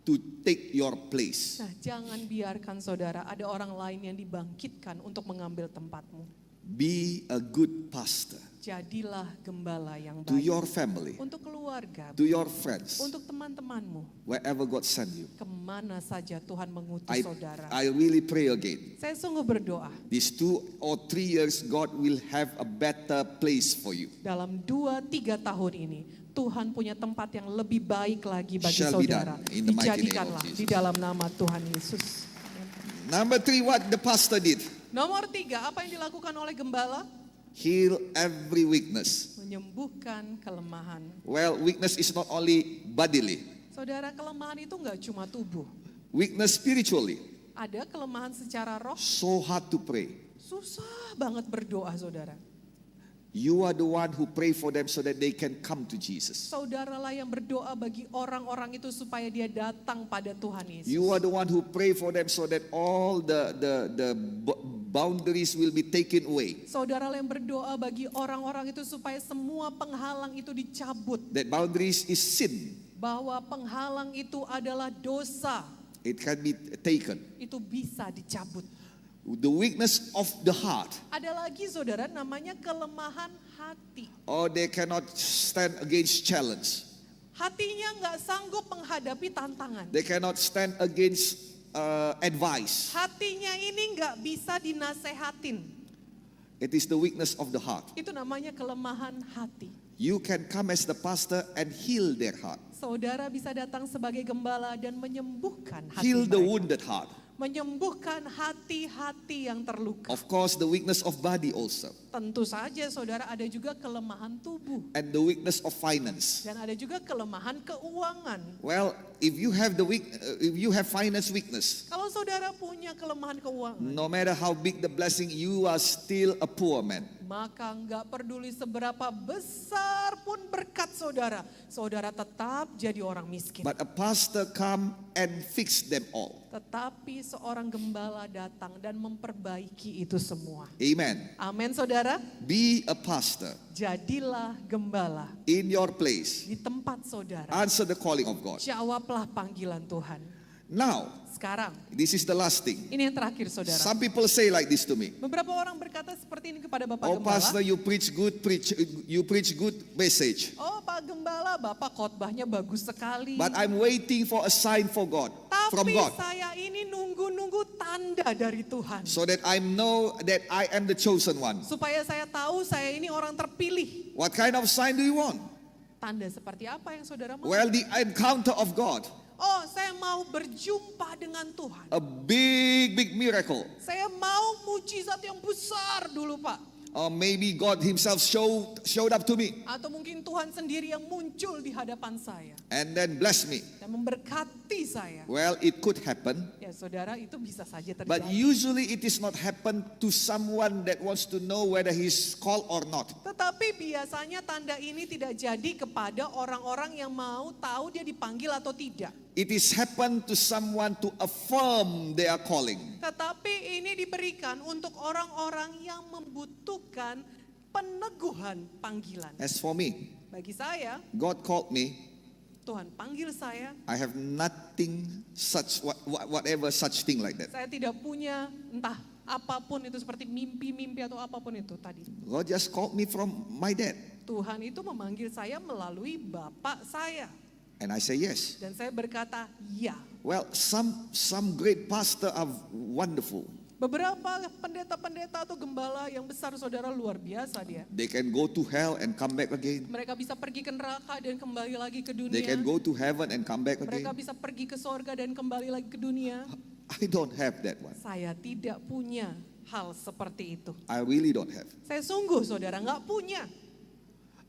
to take your place. Nah, jangan biarkan saudara ada orang lain yang dibangkitkan untuk mengambil tempatmu. Be a good pastor Jadilah gembala yang to baik your family, untuk keluarga, to your friends, untuk teman-temanmu, wherever God send you. kemana saja Tuhan mengutus saudara. I really pray again. Saya sungguh berdoa These 2 or 3 years, God will have a better place for you. dalam 2-3 tahun ini Tuhan punya tempat yang lebih baik lagi bagi Shall be saudara. done in the mighty name of Dijadikanlah Jesus. di dalam nama Tuhan Yesus. Number 3, what the pastor did. Nomor 3, apa yang dilakukan oleh gembala? Heal every weakness. Menyembuhkan kelemahan. Well, weakness is not only bodily. Saudara, kelemahan itu enggak cuma tubuh. Weakness spiritually. Ada kelemahan secara roh. So hard to pray. Susah banget berdoa, saudara. You are the one who pray for them so that they can come to Jesus. Saudaralah yang berdoa bagi orang-orang itu supaya dia datang pada Tuhan Yesus. You are the one who pray for them so that all the boundaries will be taken away. Saudaralah yang berdoa bagi orang-orang itu supaya semua penghalang itu dicabut. That boundaries is sin. Bahwa penghalang itu adalah dosa. It can be taken. Itu bisa dicabut. The weakness of the heart. Ada lagi saudara namanya kelemahan hati. Or they cannot stand against challenge. Hatinya nggak sanggup menghadapi tantangan. They cannot stand against advice. Hatinya ini nggak bisa dinasehatin. It is the weakness of the heart. Itu namanya kelemahan hati. You can come as the pastor and heal their heart. Saudara bisa datang sebagai gembala dan menyembuhkan hati Heal the mereka. wounded heart. Menyembuhkan hati-hati yang terluka. Of course, the weakness of body also. Tentu saja saudara ada juga kelemahan tubuh. And the weakness of finance. Dan ada juga kelemahan keuangan. Well, if you have finance weakness, Kalau saudara punya kelemahan keuangan, no matter how big the blessing, you are still a poor man. maka nggak peduli seberapa besar pun berkat saudara, saudara tetap jadi orang miskin. But a pastor come and fix them all. Tetapi seorang gembala datang dan memperbaiki itu semua. Amen. Amin saudara. Be a pastor Jadilah gembala in your place. di tempat saudara. Answer the calling of God. Jawablah panggilan Tuhan. Now, Sekarang, this is the last thing. ini yang terakhir saudara. Some people say like this to me. Beberapa orang berkata seperti ini kepada Bapak Oh, Gembala. pastor, you preach good message. Oh, Pak Gembala, Bapak khotbahnya bagus sekali. But I'm waiting for a sign from Tapi God, saya ini nunggu-nunggu tanda dari Tuhan. so that I know that I am the chosen one. Supaya saya tahu saya ini orang terpilih. What kind of sign do you want? Tanda seperti apa yang saudara mau? Well, the encounter of God, Oh, saya mau berjumpa dengan Tuhan. a big miracle. Saya mau mujizat yang besar dulu, Pak. Or maybe God himself showed up to me Atau mungkin Tuhan sendiri yang muncul di hadapan saya and then blessed me. dan memberkati saya. Well, it could happen, Ya saudara, itu bisa saja but terjadi. usually it is not happen to someone that wants to know whether he's called or not. Tetapi biasanya tanda ini tidak jadi kepada orang-orang yang mau tahu dia dipanggil atau tidak. It is happen to someone to affirm their calling. Tetapi ini diberikan untuk orang-orang yang membutuhkan peneguhan panggilan. As for me, Bagi saya, God called me. Tuhan panggil saya. I have nothing such whatever such thing like that. Saya tidak punya entah apapun itu seperti mimpi-mimpi atau apapun itu tadi. God just called me from my dad, Tuhan itu memanggil saya melalui bapak saya. and I say yes. Dan saya berkata, ya. Well, some great pastor are wonderful. Beberapa pendeta-pendeta atau gembala yang besar saudara luar biasa dia. They can go to hell and come back again. Mereka bisa pergi ke neraka dan kembali lagi ke dunia. They can go to heaven and come back Mereka again. bisa pergi ke sorga dan kembali lagi ke dunia. I don't have that one. Saya tidak punya hal seperti itu. I really don't have. Saya sungguh saudara nggak punya.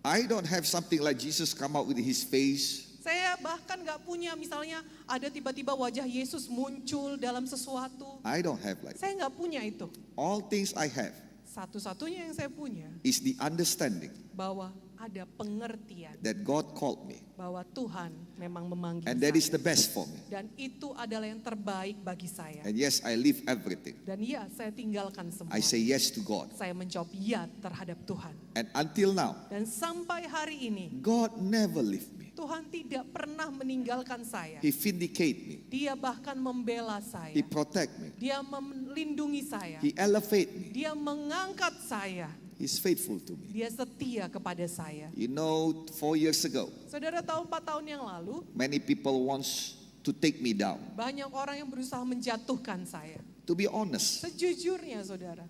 I don't have something like Jesus come out with his face. Saya bahkan nggak punya misalnya ada tiba-tiba wajah Yesus muncul dalam sesuatu. I don't have like that. Saya nggak punya itu. All things I have Satu-satunya yang saya punya is the understanding bahwa ada pengertian that God called me, bahwa Tuhan memang memanggil and that is saya. the best for me. Dan itu adalah yang terbaik bagi saya. And yes, I leave everything. Dan ya, saya tinggalkan semua. I say yes to God. Saya menjawab ya terhadap Tuhan. And until now, Dan sampai hari ini, God never leave me. Tuhan tidak pernah meninggalkan saya. He vindicate me. Dia bahkan membela saya. He protect me. Dia melindungi saya. He elevate me. Dia mengangkat saya. He's faithful to me. Dia setia kepada saya. You know, 4 years ago, Saudara tahu 4 tahun yang lalu, many people wants to take me down. banyak orang yang berusaha menjatuhkan saya. To be honest, Sejujurnya saudara,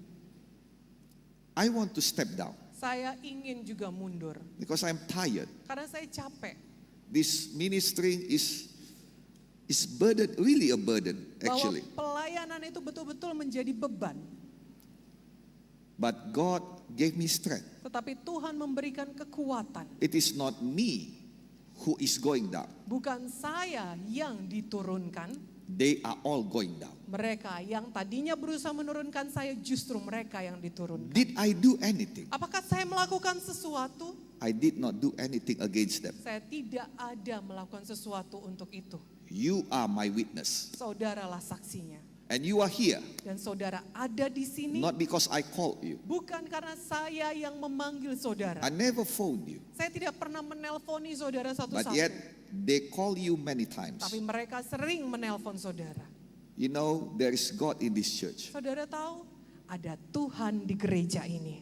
I want to step down saya ingin juga mundur. because I'm tired. Karena saya capek. This ministry is burden, really a burden Bahwa actually. pelayanan itu betul-betul menjadi beban. But God gave me strength. Tetapi Tuhan memberikan kekuatan. It is not me who is going down. Bukan saya yang diturunkan. They are all going down. Mereka yang tadinya berusaha menurunkan saya, justru mereka yang diturunkan. Did I do anything? Apakah saya melakukan sesuatu? I did not do anything against them. Saya tidak ada melakukan sesuatu untuk itu. You are my witness. Saudaralah saksinya. And you are here Dan saudara ada di sini not because I called you. bukan karena saya yang memanggil saudara. I never phoned you. Saya tidak pernah menelponi saudara But satu-satu. yet they call you many times. Tapi mereka sering menelpon saudara. You know, there is God in this church. Saudara tahu, ada Tuhan di gereja ini.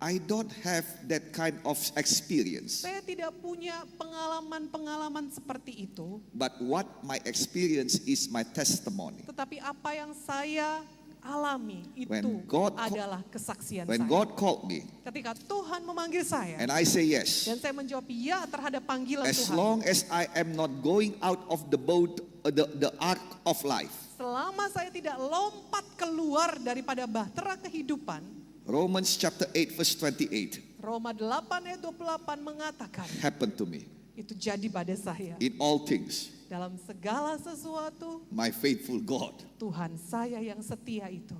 I don't have that kind of experience. Saya tidak punya pengalaman-pengalaman seperti itu. But what my experience is my testimony. Tetapi apa yang saya alami itu When God adalah kesaksian When saya. God called me Ketika Tuhan memanggil saya and I say yes, dan saya menjawab ya terhadap panggilan as Tuhan. long as I am not going out of the boat, the ark of life. Selama saya tidak lompat keluar daripada bahtera kehidupan. Romans chapter 8 verse 28 Roma 8 ayat 28 mengatakan happened to me. itu jadi pada saya. In all things, Dalam segala sesuatu my faithful God Tuhan saya yang setia itu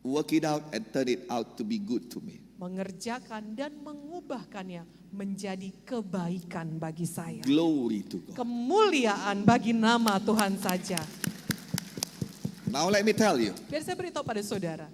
work it out and turn it out to be good to me. mengerjakan dan mengubahkannya menjadi kebaikan bagi saya. Glory to God. Kemuliaan bagi nama Tuhan saja. Now let me tell you, Biar saya beritahu pada saudara,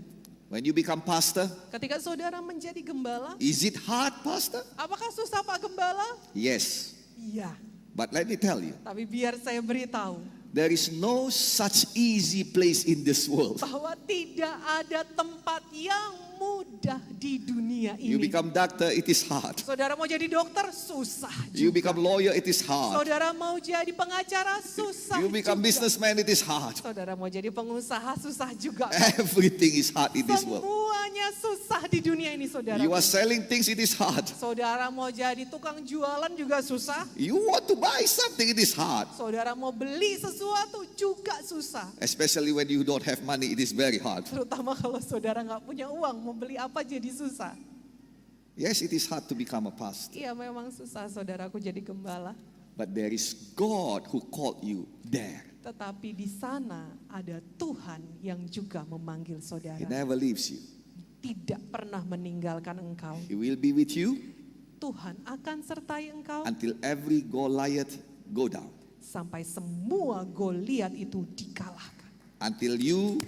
when you become pastor, ketika saudara menjadi gembala, is it hard, pastor? apakah susah Pak Gembala? Yes. Iya, But let me tell you, tapi biar saya beritahu there is no such easy place in this world. bahwa tidak ada tempat yang mudah di dunia You ini. become doctor, it is hard. Saudara mau jadi dokter, susah You juga. become lawyer, it is hard. Saudara mau jadi pengacara, susah You become juga. businessman, it is hard. Saudara mau jadi pengusaha, susah juga. Everything is hard in this world. Semuanya susah di dunia ini, saudara. You are selling things, it is hard. Saudara mau jadi tukang jualan juga susah. You want to buy something, it is hard. Saudara mau beli sesuatu sesuatu juga susah. Especially when you don't have money, it is very hard. Terutama kalau saudara nggak punya uang, mau beli apa jadi susah. Yes, it is hard to become a pastor. Iya memang susah saudaraku jadi gembala. But there is God who called you there. Tetapi di sana ada Tuhan yang juga memanggil He saudara. never leaves you. Tidak pernah meninggalkan engkau. He will be with you Tuhan akan sertai engkau until every Goliath go down. sampai semua Goliat itu dikalahkan. Until you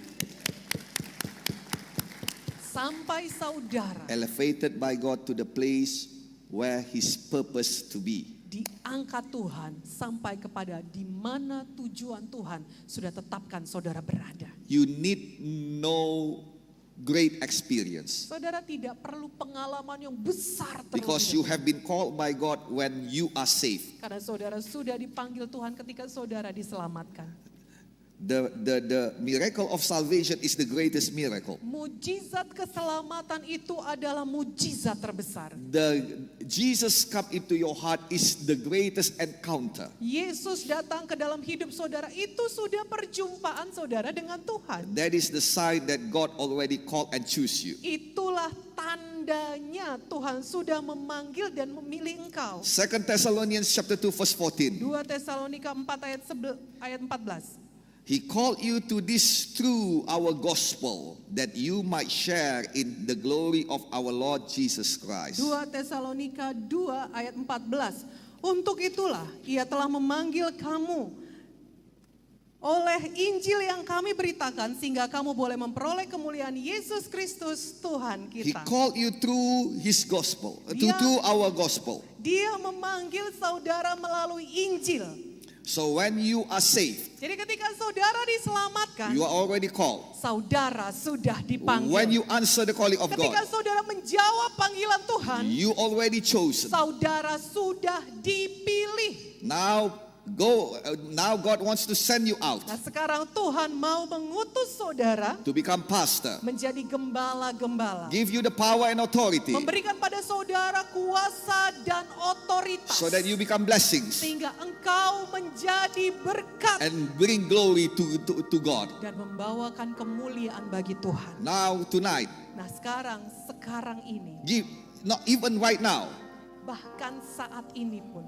Sampai saudara elevated by God to the place where His purpose to be. diangkat Tuhan sampai kepada di mana tujuan Tuhan sudah tetapkan saudara berada. You need no great experience Saudara tidak perlu pengalaman yang besar because terlebih you dahulu. have been called by God when you are saved. Karena saudara sudah dipanggil Tuhan ketika saudara diselamatkan. The miracle of salvation is the greatest miracle. Mujizat keselamatan itu adalah mujizat terbesar. The Jesus come into your heart is the greatest encounter. Yesus datang ke dalam hidup saudara, itu sudah perjumpaan saudara dengan Tuhan. That is the sign that God already called and choose you. Itulah tandanya Tuhan sudah memanggil dan memilih engkau. 2 Thessalonians chapter 2 verse 14. 2 Tesalonika 4 ayat 14. He called you to this through our gospel, that you might share in the glory of our Lord Jesus Christ. 2 Tesalonika 2 ayat 14. Untuk itulah ia telah memanggil kamu oleh Injil yang kami beritakan, sehingga kamu boleh memperoleh kemuliaan Yesus Kristus Tuhan He kita. called you through His gospel, Dia- through our gospel. Dia memanggil saudara melalui Injil. So when you are saved, Jadi ketika saudara diselamatkan, you are already called. saudara sudah dipanggil. When you answer the calling of Ketika God, saudara menjawab panggilan Tuhan, you already chosen. saudara sudah dipilih. Now God wants to send you out Nah sekarang Tuhan mau mengutus saudara to become pastor. menjadi gembala-gembala. Give you the power and authority Memberikan pada saudara kuasa dan otoritas. so that you become blessings Sehingga engkau menjadi berkat. and bring glory to God. Dan membawakan kemuliaan bagi Tuhan. Now tonight, Nah sekarang ini. not even right now, Bahkan saat ini pun.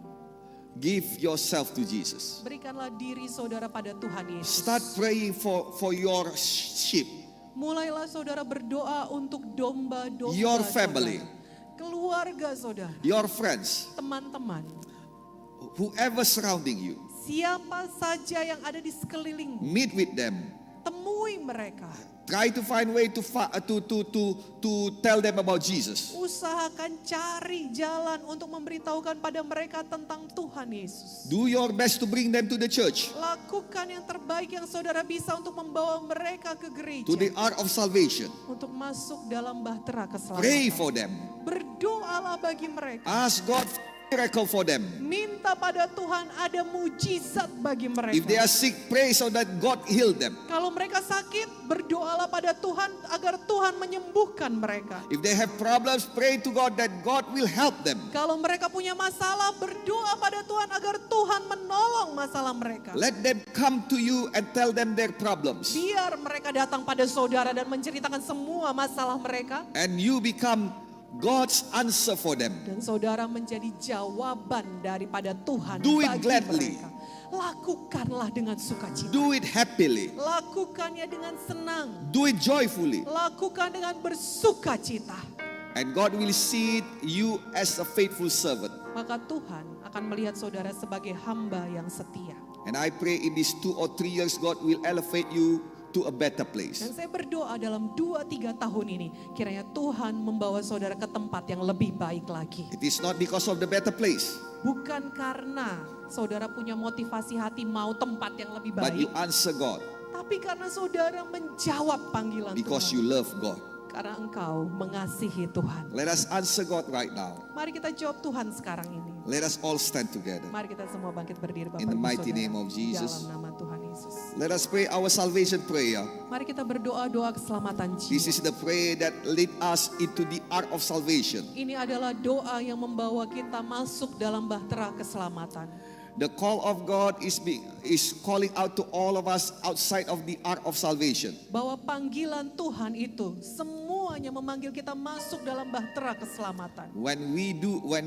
give yourself to Jesus. Berikanlah diri saudara pada Tuhan Yesus. Start praying for your sheep, Mulailah saudara berdoa untuk domba-domba Your family. saudara. Keluarga saudara. your friends, Teman-teman. whoever surrounding you. Siapa saja yang ada di sekelilingmu. Meet with them. Temui mereka. Try to find way to tell them about Jesus. Usahakan cari jalan untuk memberitahukan pada mereka tentang Tuhan Yesus. Do your best to bring them to the church, Lakukan yang terbaik yang saudara bisa untuk membawa mereka ke gereja. to the ark of salvation. Untuk masuk dalam bahtera Pray keselamatan. for them. Berdoalah bagi mereka. Ask God for miracle for them. Minta pada Tuhan ada mujizat bagi mereka. If they are sick, pray so that God heal them. Kalau mereka sakit, berdoalah pada Tuhan agar Tuhan menyembuhkan mereka. If they have problems, pray to God that God will help them. Kalau mereka punya masalah, berdoa pada Tuhan agar Tuhan menolong masalah mereka. Let them come to you and tell them their problems. Biar mereka datang pada saudara dan menceritakan semua masalah mereka. And you become God's answer for them. Dan saudara menjadi jawaban daripada Tuhan Do it bagi gladly. mereka. Lakukanlah dengan sukacita. Do it happily. Lakukannya dengan senang. Do it joyfully. Lakukan dengan bersukacita. And God will see you as a faithful servant. Maka Tuhan akan melihat saudara sebagai hamba yang setia. And I pray in these 2 or 3 years, God will elevate you to a better place. Dan saya berdoa dalam 2-3 tahun ini, kiranya Tuhan membawa saudara ke tempat yang lebih baik lagi. It is not because of the better place, Bukan karena saudara punya motivasi hati mau tempat yang lebih but you baik. answer God Tapi karena saudara menjawab panggilan because Tuhan. you love God. Karena engkau mengasihi Tuhan. Let us answer God right now. Mari kita jawab Tuhan sekarang ini. Let us all stand together. Mari kita semua bangkit berdiri Bapak In the Ibu mighty Saudara, name of Jesus. dalam nama Tuhan Yesus. Let us pray our salvation prayer. Mari kita berdoa doa keselamatan This jiwa. is the prayer that lead us into the ark of salvation. Ini adalah doa yang membawa kita masuk dalam bahtera keselamatan. The call of God is calling out to all of us outside of the ark of salvation. Bahwa panggilan Tuhan itu semuanya memanggil kita masuk dalam bahtera keselamatan. When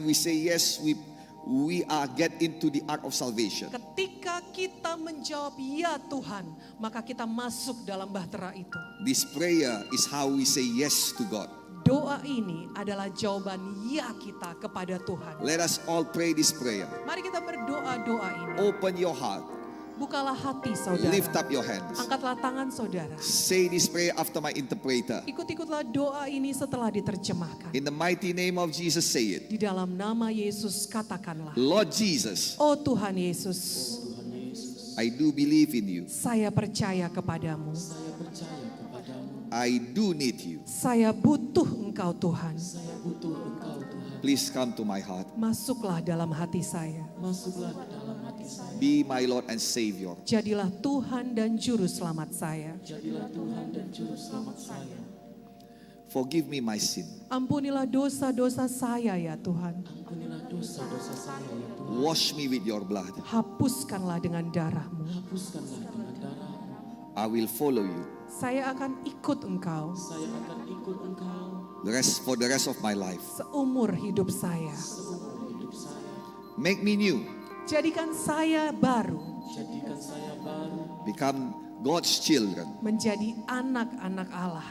we say yes, we are get into the ark of salvation. Ketika kita menjawab ya Tuhan, maka kita masuk dalam bahtera itu. This prayer is how we say yes to God. Doa ini adalah jawaban ya kita kepada Tuhan. Let us all pray this prayer. Mari kita berdoa doa ini. Open your heart. Bukalah hati saudara. Lift up your hands. Angkatlah tangan saudara. Say this prayer after my interpreter. Ikut-ikutlah doa ini setelah diterjemahkan. In the mighty name of Jesus, say it. Di dalam nama Yesus katakanlah. Lord Jesus, Oh Tuhan Yesus, I do believe in you. saya percaya kepadamu. I do need you. Saya butuh Engkau Tuhan. Please come to my heart. Masuklah dalam hati saya. Be my Lord and Savior. Jadilah Tuhan dan Juru Selamat saya. Forgive me my sin. Ampunilah dosa-dosa saya ya Tuhan. Wash me with your blood. Hapuskanlah dengan darah-Mu. I will follow you. Saya akan ikut Engkau For the rest of my life. seumur hidup saya. Make me new. Jadikan saya baru. Become God's children. Menjadi anak-anak Allah.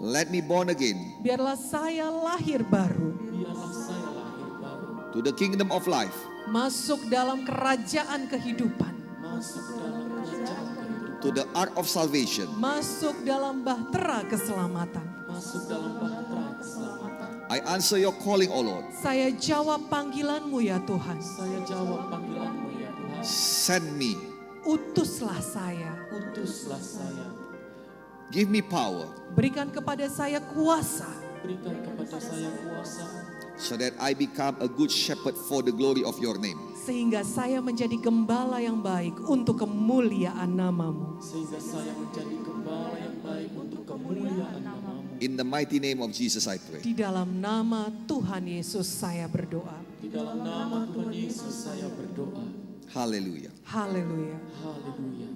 Let me born again Biarlah saya lahir baru. to the kingdom of life. Masuk dalam kerajaan kehidupan. To the ark of salvation. Masuk dalam bahtera keselamatan. I answer your calling, O Lord. Saya jawab panggilan-Mu ya Tuhan. Send me. Utuslah saya. Give me power Berikan kepada saya kuasa. so that I become a good shepherd for the glory of your name. Sehingga saya menjadi gembala yang baik untuk kemuliaan nama-Mu. In the mighty name of Jesus I pray. Di dalam nama Tuhan Yesus saya berdoa. Hallelujah. Haleluya. Haleluya.